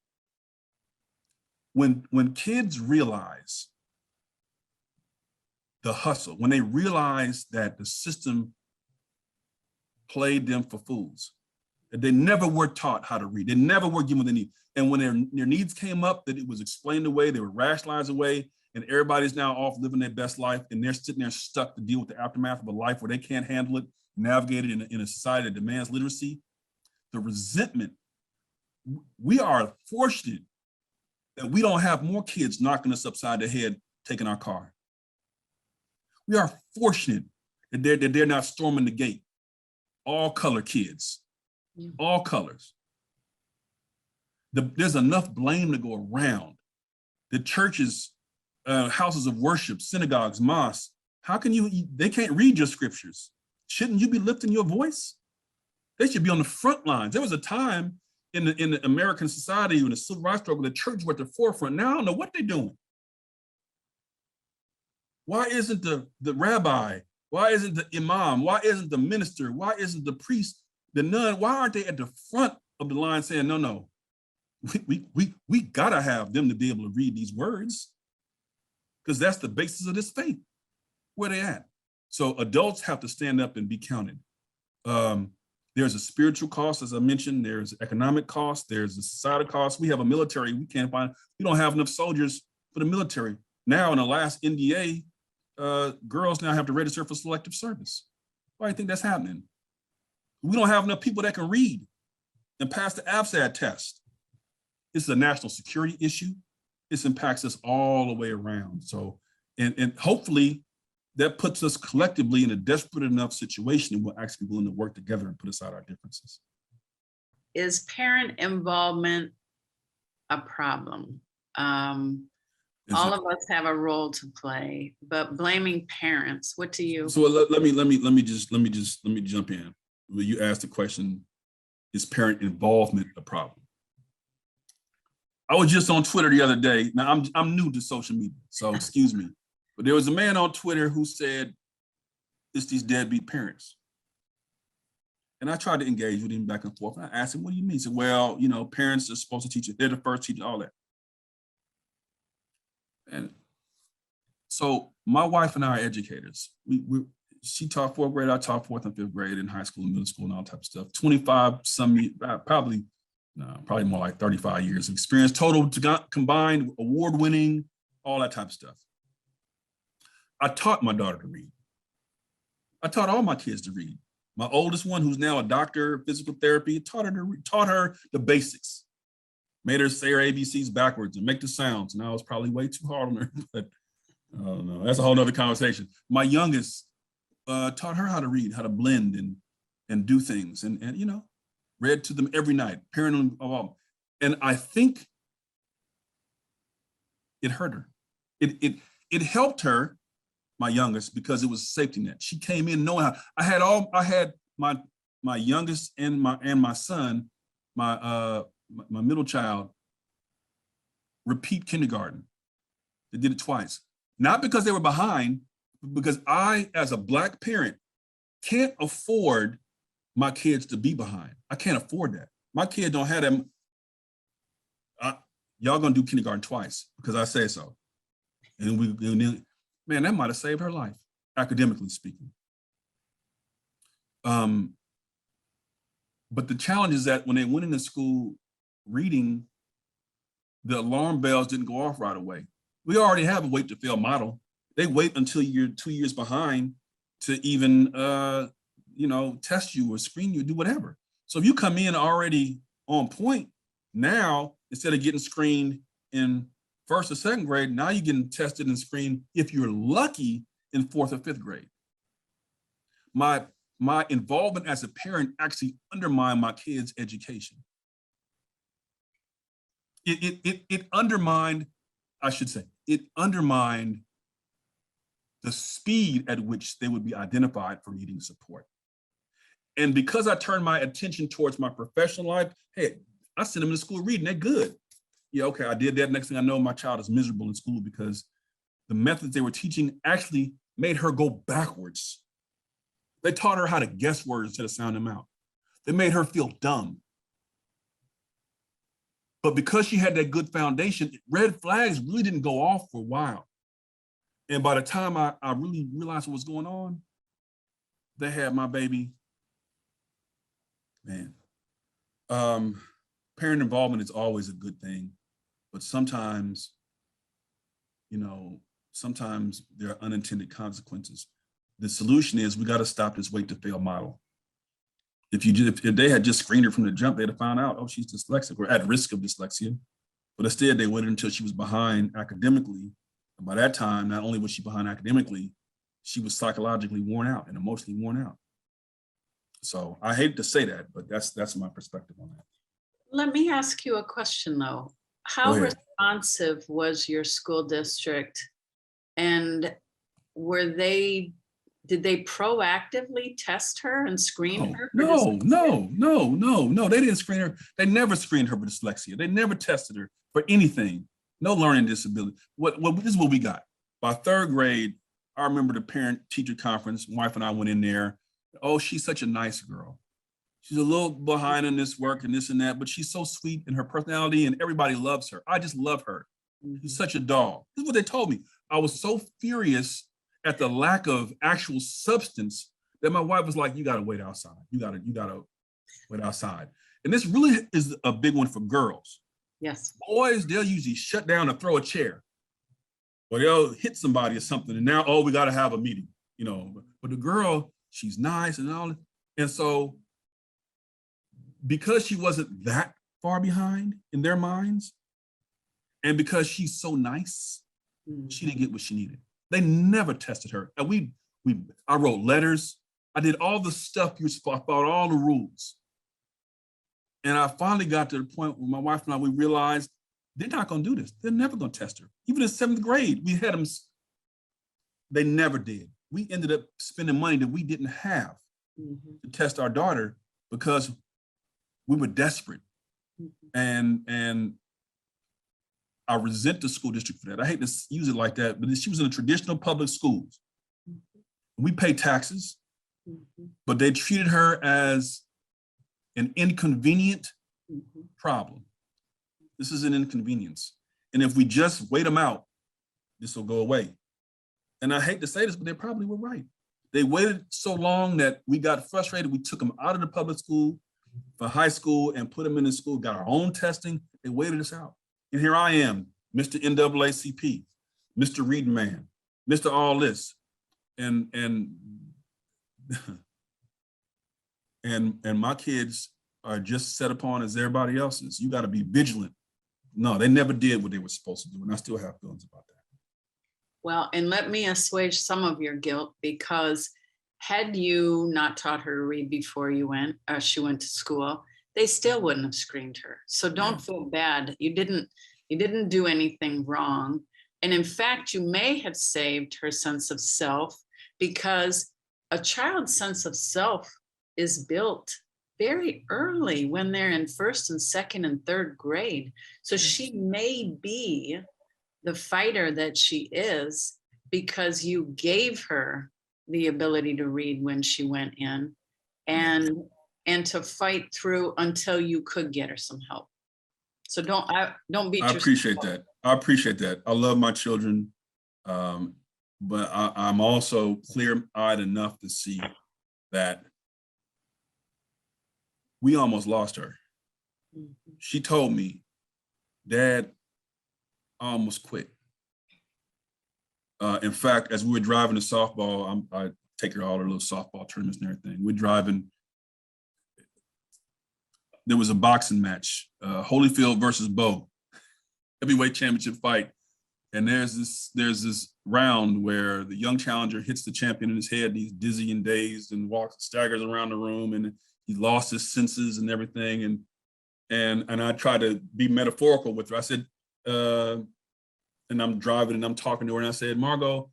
When kids realize the hustle, when they realize that the system played them for fools, that they never were taught how to read, they never were given what they need. And when their needs came up, that it was explained away, they were rationalized away, and everybody's now off living their best life, and they're sitting there stuck to deal with the aftermath of a life where they can't handle it, navigate it in a society that demands literacy. The resentment, we are fortunate that we don't have more kids knocking us upside the head, taking our car. We are fortunate that they're not storming the gate. All color kids, all colors. There's enough blame to go around. The churches, houses of worship, synagogues, mosques, they can't read your scriptures. Shouldn't you be lifting your voice? They should be on the front lines. There was a time in the American society, in the civil rights struggle, the church were at the forefront. Now I don't know what they're doing. Why isn't the rabbi? Why isn't the imam? Why isn't the minister? Why isn't the priest, the nun? Why aren't they at the front of the line saying, no, we gotta have them to be able to read these words, because that's the basis of this faith. Where they at? So adults have to stand up and be counted. There's a spiritual cost, as I mentioned. There's economic cost. There's a societal cost. We have a military. We don't have enough soldiers for the military. Now, in the last NDA, girls now have to register for selective service. Why do you think that's happening? We don't have enough people that can read and pass the AFSAT test. It's a national security issue. This impacts us all the way around. So, and hopefully that puts us collectively in a desperate enough situation and we'll actually be willing to work together and put aside our differences. Is parent involvement a problem? All of us have a role to play, but blaming parents, what do you? So let me just jump in. When you asked the question, is parent involvement a problem? I was just on Twitter the other day. Now I'm new to social media, so excuse me. But there was a man on Twitter who said, it's these deadbeat parents. And I tried to engage with him back and forth. And I asked him, what do you mean? He said, well, you know, parents are supposed to teach it. They're the first teacher, all that. And so my wife and I are educators. She taught fourth grade, I taught fourth and fifth grade in high school and middle school and all type of stuff. 25 some, probably more like 35 years of experience, total combined, award-winning, all that type of stuff. I taught my daughter to read. I taught all my kids to read. My oldest one, who's now a doctor of physical therapy, taught her the basics. Made her say her ABCs backwards and make the sounds. And I was probably way too hard on her, but I don't know. That's a whole nother conversation. My youngest taught her how to read, how to blend and do things, and you know, read to them every night. Parent of all, and I think it hurt her. It helped her, my youngest, because it was a safety net. She came in knowing how. I had my youngest and my son, my middle child, repeat kindergarten. They did it twice. Not because they were behind, but because I, as a Black parent, can't afford my kids to be behind. I can't afford that. My kid don't have them. Y'all gonna do kindergarten twice because I say so. And man, that might have saved her life, academically speaking. But the challenge is that when they went into school reading, the alarm bells didn't go off right away. We already have a wait to fail model. They wait until you're 2 years behind to even, test you or screen you, do whatever. So if you come in already on point, now, instead of getting screened in first or second grade, now you're getting tested and screened, if you're lucky, in fourth or fifth grade. My involvement as a parent actually undermined my kids' education. It undermined, I should say, it undermined the speed at which they would be identified for needing support. And because I turned my attention towards my professional life, hey, I sent them to school reading, they're good. Yeah, okay, I did that. Next thing I know, my child is miserable in school because the methods they were teaching actually made her go backwards. They taught her how to guess words instead of sound them out. They made her feel dumb. But because she had that good foundation, red flags really didn't go off for a while. And by the time I really realized what was going on, they had my baby. Man, parent involvement is always a good thing, but sometimes, sometimes there are unintended consequences. The solution is we got to stop this wait to fail model. If they had just screened her from the jump, they'd have found out, oh, she's dyslexic or at risk of dyslexia. But instead, they waited until she was behind academically. And by that time, not only was she behind academically, she was psychologically worn out and emotionally worn out. So I hate to say that, but that's my perspective on that. Let me ask you a question, though. How responsive was your school district? And did they proactively test her and screen her? No. They didn't screen her. They never screened her for dyslexia. They never tested her for anything. No learning disability. This is what we got. By third grade, I remember the parent-teacher conference. My wife and I went in there. Oh, she's such a nice girl. She's a little behind in this work and this and that, but she's so sweet in her personality and everybody loves her. I just love her. She's such a doll. This is what they told me. I was so furious at the lack of actual substance that my wife was like, you gotta wait outside. You gotta wait outside. And this really is a big one for girls. Yes. Boys, they'll usually shut down and throw a chair. Or they'll hit somebody or something. And now, we gotta have a meeting, But the girl, she's nice and all. And so because she wasn't that far behind in their minds. And because she's so nice, she didn't get what she needed. They never tested her. And I wrote letters. I did all the stuff I followed all the rules. And I finally got to the point where my wife and I, we realized they're not going to do this. They're never going to test her. Even in 7th grade, we had them. They never did. We ended up spending money that we didn't have to test our daughter because we were desperate. And I resent the school district for that. I hate to use it like that, but she was in a traditional public schools. We pay taxes, but they treated her as an inconvenient problem. This is an inconvenience. And if we just wait them out, this will go away. And I hate to say this, but they probably were right. They waited so long that we got frustrated. We took them out of the public school for high school and put them in the school, got our own testing. They waited us out. And here I am, Mr. NAACP, Mr. Reading Man, Mr. All This. And my kids are just set upon as everybody else's. You got to be vigilant. No, they never did what they were supposed to do. And I still have feelings about that. Well, and let me assuage some of your guilt, because had you not taught her to read before she went to school, they still wouldn't have screened her. So don't feel bad. You didn't do anything wrong. And in fact, you may have saved her sense of self, because a child's sense of self is built very early when they're in 1st and 2nd and 3rd grade. So she may be the fighter that she is because you gave her the ability to read when she went in, and to fight through until you could get her some help. So don't beat yourself. I appreciate that. I appreciate that. I love my children, but I'm also clear-eyed enough to see that we almost lost her. She told me, Dad, I almost quit. In fact, as we were driving to softball, I take her to all her little softball tournaments and everything. We're driving. There was a boxing match, Holyfield versus Bo, heavyweight championship fight. And there's this round where the young challenger hits the champion in his head. And he's dizzy and dazed and staggers around the room, and he lost his senses and everything. And I tried to be metaphorical with her. I said, and I'm driving and I'm talking to her, and I said, Margot,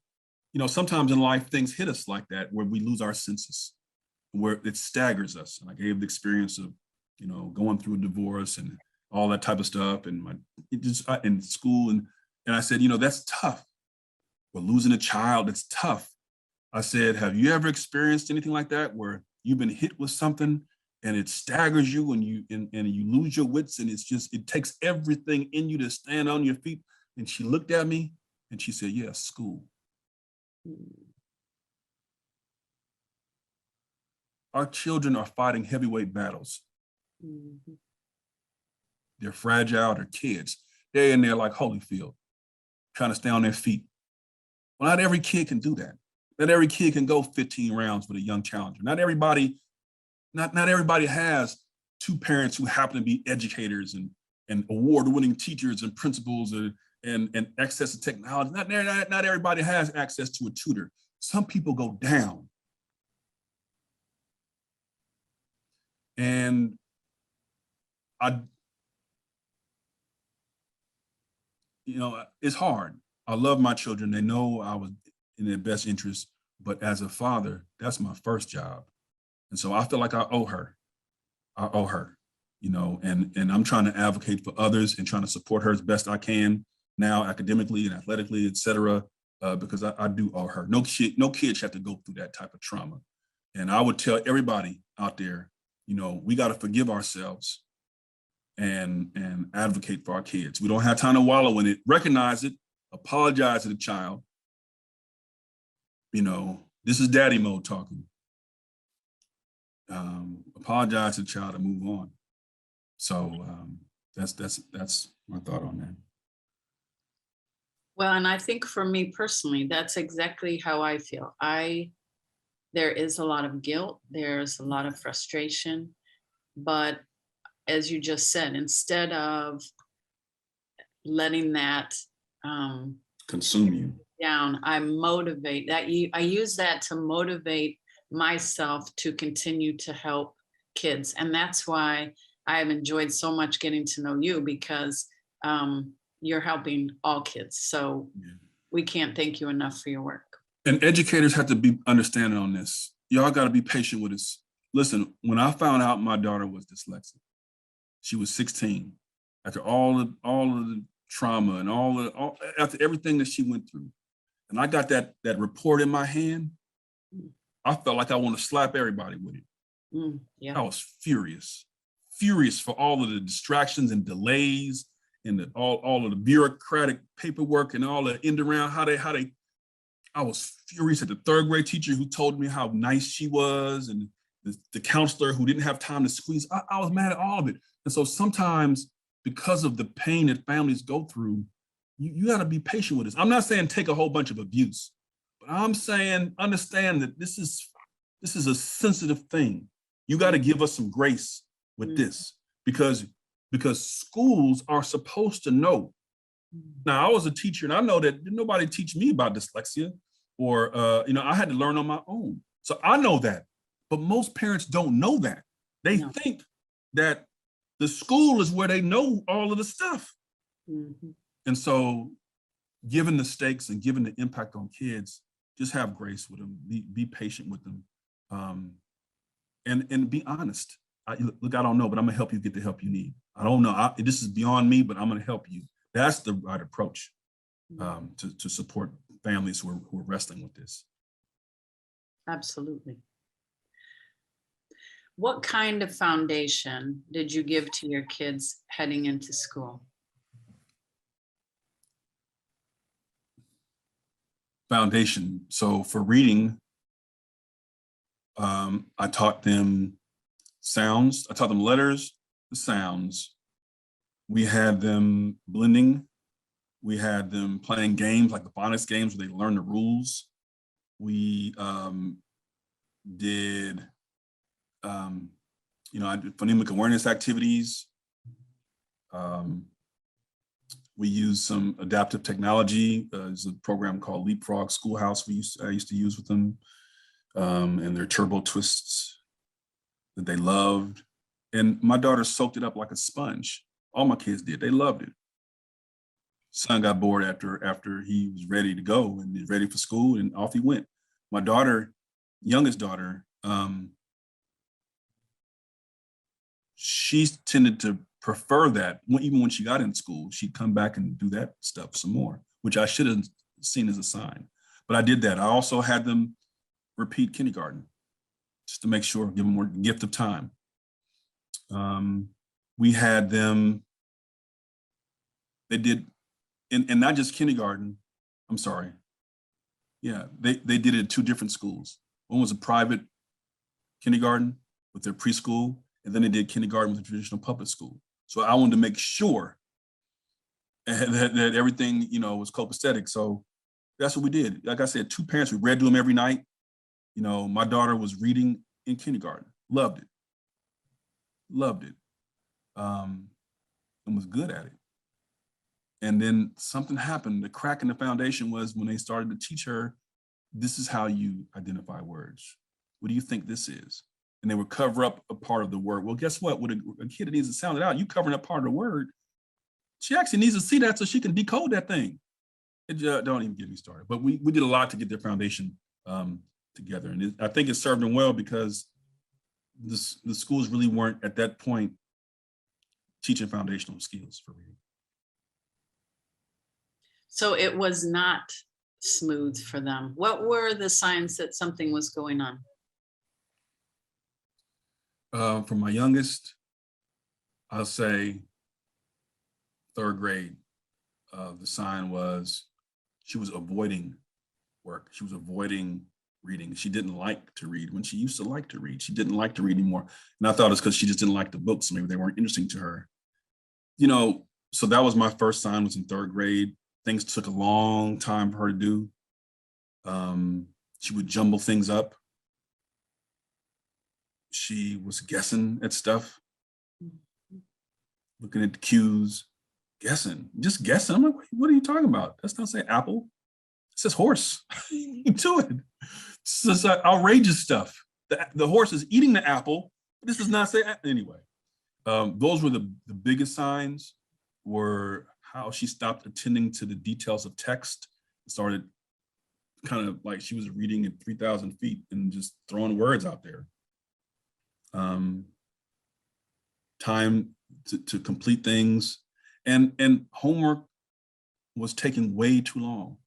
sometimes in life things hit us like that, where we lose our senses, where it staggers us. And I gave the experience of, going through a divorce and all that type of stuff, and in school, and I said, that's tough. We're losing a child. It's tough. I said, have you ever experienced anything like that, where you've been hit with something and it staggers you and you lose your wits, and it takes everything in you to stand on your feet? And she looked at me and she said, yeah, school. Our children are fighting heavyweight battles. They're fragile, they're kids. They're in there like Holyfield, trying to stay on their feet. Well, not every kid can do that. Not every kid can go 15 rounds with a young challenger. Not everybody has two parents who happen to be educators and award-winning teachers and principals and access to technology. Not everybody has access to a tutor. Some people go down. And it's hard. I love my children. They know I was in their best interest, but as a father, that's my first job. And so I feel like I owe her, and I'm trying to advocate for others and trying to support her as best I can now, academically and athletically, et cetera, because I do owe her. No kids have to go through that type of trauma. And I would tell everybody out there, we got to forgive ourselves and advocate for our kids. We don't have time to wallow in it. Recognize it, apologize to the child. This is daddy mode talking. Apologize to the child and move on. So that's my thought on that. Well, and I think for me personally, that's exactly how I feel. There is a lot of guilt. There's a lot of frustration, but as you just said, instead of letting that consume you down, I motivate that. I use that to motivate myself to continue to help kids. And that's why I've enjoyed so much getting to know you, because you're helping all kids. So we can't thank you enough for your work. And educators have to be understanding on this. Y'all got to be patient with us. Listen, when I found out my daughter was dyslexic, she was 16. After all of the trauma and after everything that she went through, and I got that report in my hand, I felt like I want to slap everybody with it. Yeah. I was furious for all of the distractions and delays and all of the bureaucratic paperwork and all the end around how they. I was furious at the third grade teacher who told me how nice she was, and the counselor who didn't have time to squeeze. I was mad at all of it. And so sometimes, because of the pain that families go through, you got to be patient with us. I'm not saying take a whole bunch of abuse, but I'm saying understand that this is a sensitive thing. You got to give us some grace with this, because schools are supposed to know. Now, I was a teacher, and I know that nobody teach me about dyslexia, or I had to learn on my own. So I know that, but most parents don't know that. They think that the school is where they know all of the stuff. And so, given the stakes and given the impact on kids, just have grace with them. Be patient with them, and be honest. Look, I don't know, but I'm gonna help you get the help you need. I don't know. This is beyond me, but I'm gonna help you. That's the right approach to support families who are wrestling with this. Absolutely. What kind of foundation did you give to your kids heading into school? Foundation. So for reading, I taught them sounds. I taught them letters, the sounds. We had them blending. We had them playing games like the phonics games where they learn the rules. We did, I did phonemic awareness activities. We used some adaptive technology. There's a program called Leapfrog Schoolhouse I used to use with them, and their turbo twists that they loved. And my daughter soaked it up like a sponge. All my kids did. They loved it. Son got bored after he was ready to go and he's ready for school, and off he went. My daughter, youngest daughter, she tended to prefer that. Even when she got in school, she'd come back and do that stuff some more, which I should have seen as a sign. But I did that. I also had them repeat kindergarten just to make sure, give them more gift of time. We had them, they did, and not just kindergarten, I'm sorry. Yeah, they did it at 2 different schools. One was a private kindergarten with their preschool, and then they did kindergarten with a traditional public school. So I wanted to make sure that everything, was copacetic. So that's what we did. Like I said, 2 parents, we read to them every night. My daughter was reading in kindergarten, loved it, and was good at it. And then something happened. The crack in the foundation was when they started to teach her, this is how you identify words. What do you think this is? And they would cover up a part of the word. Well, guess what? When a kid that needs to sound it out, you covering up part of the word, she actually needs to see that so she can decode that thing. Don't even get me started. But we did a lot to get their foundation together. And I think it served them well, because the schools really weren't at that point teaching foundational skills for reading. So it was not smooth for them. What were the signs that something was going on? For my youngest, I'll say 3rd grade. The sign was she was avoiding work. She was avoiding reading. She didn't like to read when she used to like to read. She didn't like to read anymore. And I thought it's because she just didn't like the books. Maybe they weren't interesting to her. So that was my first sign, was in 3rd grade. Things took a long time for her to do. She would jumble things up. She was guessing at stuff. looking at the cues, just guessing. I'm like, what are you talking about? That's not say apple. It says horse. To it. It's just outrageous stuff. The horse is eating the apple. But this does not say anyway. Those were the biggest signs, were how she stopped attending to the details of text, started kind of like she was reading at 3,000 feet and just throwing words out there. Time to complete things, and homework was taking way too long.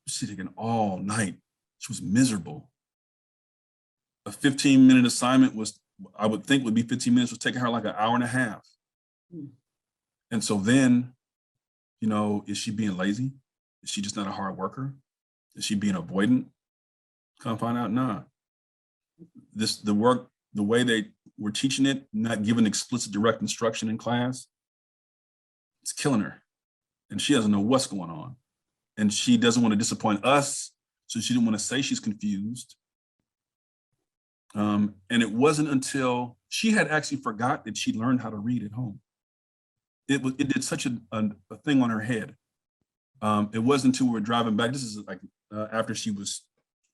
She was taking all night. She was miserable. A 15-minute assignment was, I would think would be 15 minutes, was taking her like an hour and a half. And so then, is she being lazy? Is she just not a hard worker? Is she being avoidant? Come find out, nah. The work, the way they were teaching it, not giving explicit direct instruction in class, it's killing her. And she doesn't know what's going on. And she doesn't want to disappoint us, so she didn't want to say she's confused. And it wasn't until she had actually forgot that she learned how to read at home. It did such a thing on her head. It wasn't until we were driving back. This is like after she was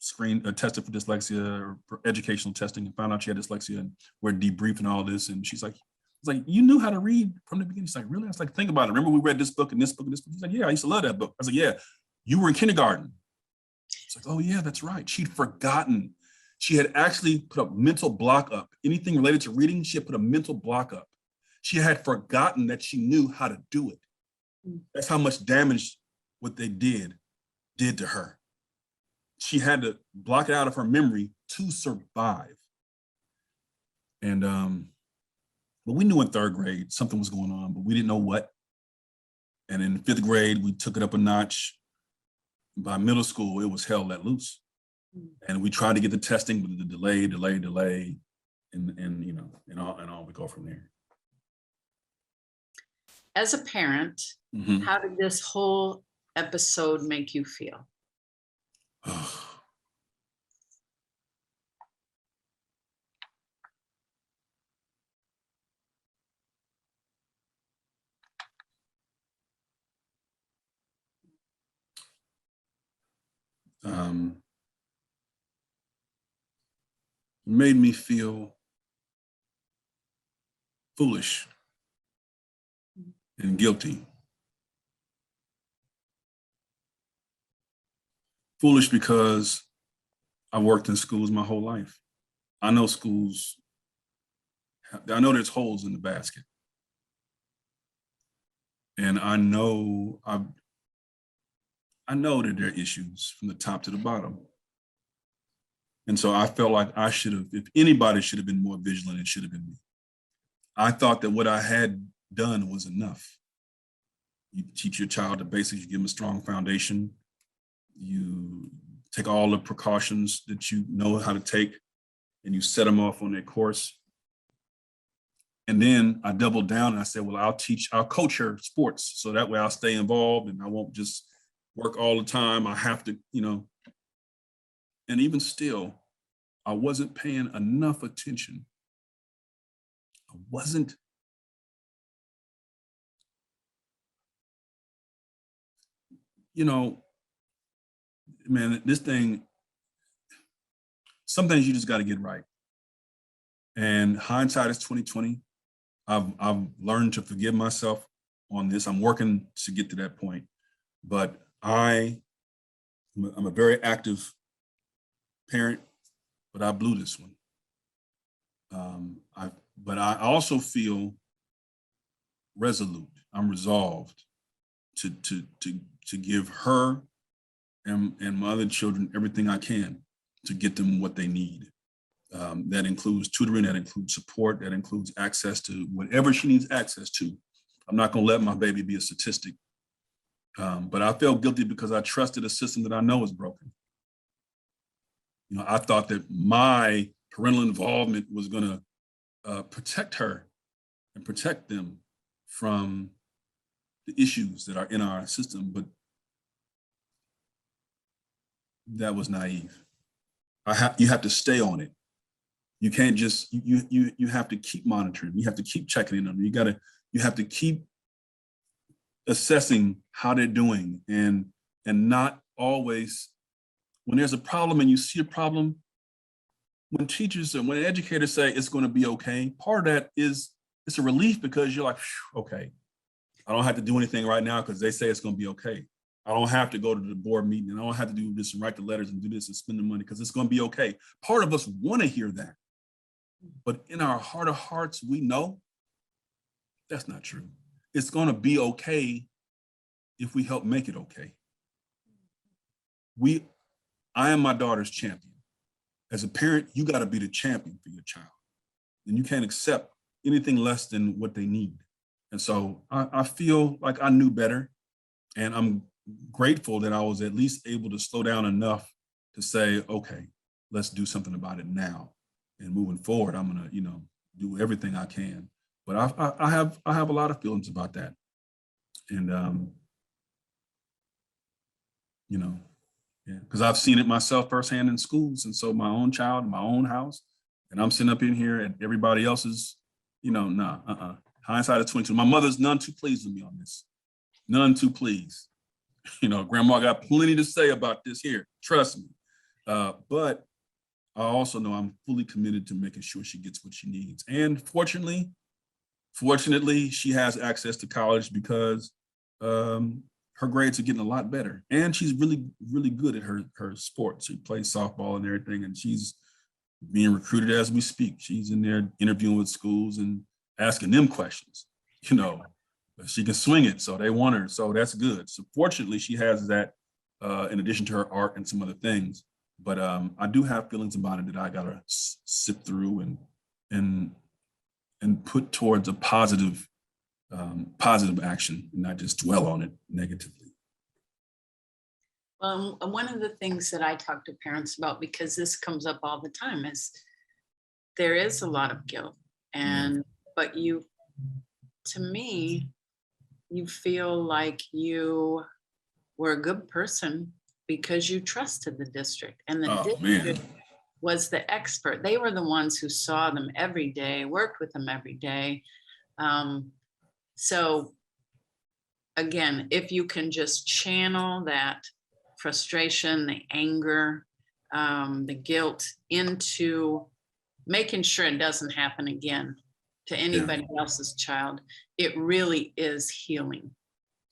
tested for dyslexia or for educational testing, and found out she had dyslexia, and we're debriefing all this. And she's like, it's like, you knew how to read from the beginning. She's like, really? I was like, think about it. Remember we read this book and this book and this book? She's like, yeah, I used to love that book. I was like, yeah, you were in kindergarten. It's like, oh yeah, that's right. She'd forgotten. She had actually put a mental block up. Anything related to reading, she had put a mental block up. She had forgotten that she knew how to do it. That's how much damage what they did to her. She had to block it out of her memory to survive. And but we knew in third grade something was going on, but we didn't know what. And in fifth grade, we took it up a notch. By middle school, it was hell let loose. And we tried to get the testing, but the delay, and all we go from there. As a parent, how did this whole episode make you feel? Made me feel foolish and guilty. Foolish because I worked in schools my whole life. I know schools, I know there's holes in the basket. And I know that there are issues from the top to the bottom. And so I felt like I should have, if anybody should have been more vigilant, it should have been me. I thought that what I had done was enough. You teach your child the basics, you give them a strong foundation, you take all the precautions that you know how to take, and you set them off on their course. And then I doubled down and I said, well, I'll coach her sports, so that way I'll stay involved and I won't just work all the time. I have to, and even still, I wasn't paying enough attention. I wasn't. Man, this thing, some things you just got to get right. And hindsight is 2020. I've learned to forgive myself on this. I'm working to get to that point, but I'm a very active parent, but I blew this one. But I also feel resolute. I'm resolved to give her and my other children everything I can to get them what they need. That includes tutoring, that includes support, that includes access to whatever she needs access to. I'm not going to let my baby be a statistic. But I felt guilty because I trusted a system that I know is broken. I thought that my parental involvement was going to protect her and protect them from the issues that are in our system, but that was naive. You have to stay on it. You can't just, you have to keep monitoring. You have to keep checking in on them. You have to keep assessing how they're doing, and not always, when there's a problem and you see a problem, when teachers and when educators say it's going to be okay, part of that is it's a relief, because you're like, okay, I don't have to do anything right now because they say it's going to be okay. I don't have to go to the board meeting, and I don't have to do this and write the letters and do this and spend the money because it's going to be okay. Part of us want to hear that. But in our heart of hearts, we know that's not true. It's going to be okay if we help make it okay. I am my daughter's champion. As a parent, you got to be the champion for your child. And you can't accept anything less than what they need. And so I feel like I knew better. And I'm grateful that I was at least able to slow down enough to say, okay, let's do something about it now. And moving forward, I'm going to, do everything I can. But I have a lot of feelings about that. And, yeah, because I've seen it myself firsthand in schools. And so my own child, my own house, and I'm sitting up in here and everybody else is, hindsight is 2020. My mother's none too pleased with me on this. None too pleased. Grandma got plenty to say about this here. Trust me. But I also know I'm fully committed to making sure she gets what she needs. And fortunately, she has access to college because her grades are getting a lot better. And she's really, really good at her sports. She plays softball and everything, and she's being recruited as we speak. She's in there interviewing with schools and asking them questions. She can swing it, so they want her. So that's good. So fortunately, she has that in addition to her art and some other things. But I do have feelings about it that I gotta sit through and put towards a positive action, and not just dwell on it negatively. One of the things that I talk to parents about, because this comes up all the time, is there is a lot of guilt, but to me, you feel like you were a good person because you trusted the district, and the district was the expert. They were the ones who saw them every day, worked with them every day. So again, if you can just channel that frustration, the anger, the guilt into making sure it doesn't happen again to anybody else's child, it really is healing.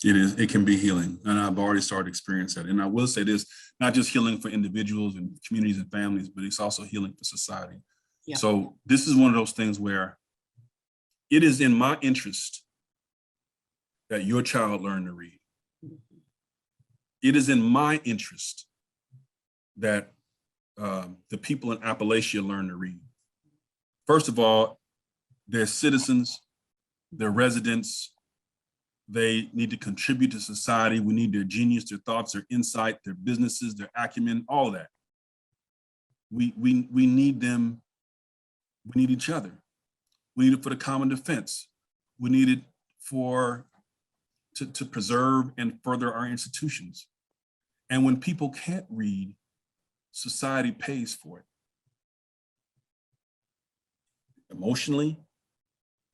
It is. It can be healing. And I've already started experiencing that. And I will say this, not just healing for individuals and communities and families, but it's also healing for society. Yeah. So this is one of those things where it is in my interest that your child learn to read. It is in my interest that the people in Appalachia learn to read. First of all, they're citizens, they're residents. They need to contribute to society. We need their genius, their thoughts, their insight, their businesses, their acumen, all of that. We need them. We need each other. We need it for the common defense. We need it to preserve and further our institutions. And when people can't read, society pays for it. Emotionally,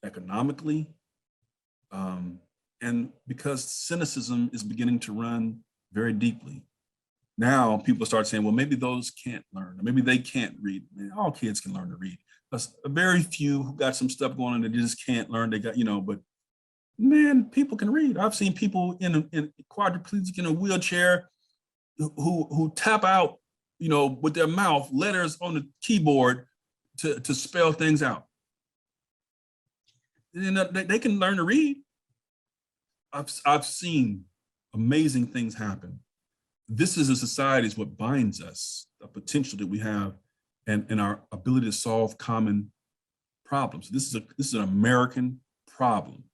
economically, and because cynicism is beginning to run very deeply. Now people start saying, well, maybe those can't learn, or maybe they can't read. Man, all kids can learn to read. There's a very few who got some stuff going on that they just can't learn. They got, but man, people can read. I've seen people in quadriplegic in a wheelchair who tap out, with their mouth, letters on the keyboard to spell things out. And they can learn to read. I've seen amazing things happen. This is a society is what binds us, the potential that we have, and our ability to solve common problems. This is an American problem.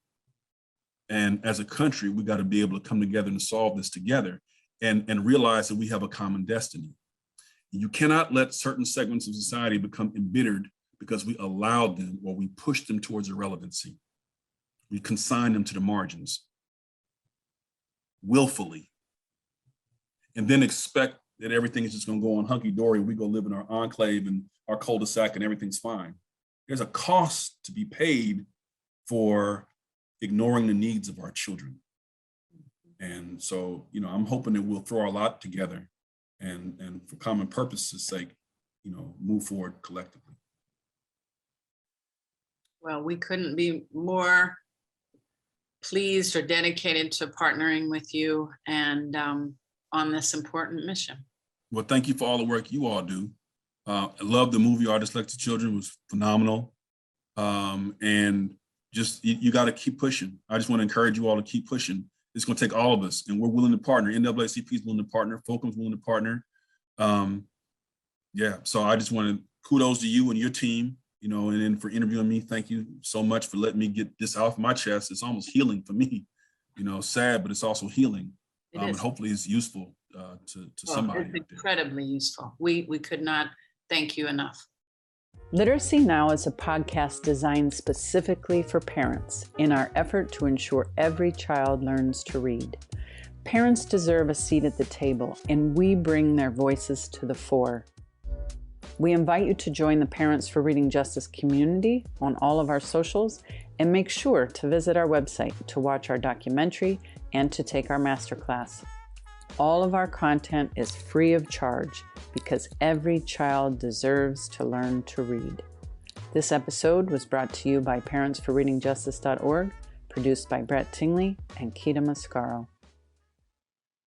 And as a country, we got to be able to come together and solve this together and realize that we have a common destiny. You cannot let certain segments of society become embittered because we allowed them or we pushed them towards irrelevancy. We consigned them to the margins willfully, and then expect that everything is just going to go on hunky-dory. We go live in our enclave and our cul-de-sac and everything's fine. There's a cost to be paid for ignoring the needs of our children. And so, I'm hoping that we'll throw our lot together and for common purposes' sake, move forward collectively. Well, we couldn't be more pleased or dedicated to partnering with you and on this important mission. Well, thank you for all the work you all do. I love the movie Our Dyslexic Children. It was phenomenal. And just, you got to keep pushing. I just want to encourage you all to keep pushing. It's going to take all of us, and we're willing to partner. NAACP is willing to partner. Fulcrum's willing to partner. So I just want to kudos to you and your team, and then for interviewing me. Thank you so much for letting me get this off my chest. It's almost healing for me, sad, but it's also healing. And hopefully it's useful to somebody. It's incredibly useful. We could not thank you enough. Literacy Now is a podcast designed specifically for parents in our effort to ensure every child learns to read. Parents deserve a seat at the table, and we bring their voices to the fore. We invite you to join the Parents for Reading Justice community on all of our socials, and make sure to visit our website to watch our documentary and to take our masterclass. All of our content is free of charge because every child deserves to learn to read. This episode was brought to you by parentsforreadingjustice.org, produced by Brett Tingley and Keita Mascaro.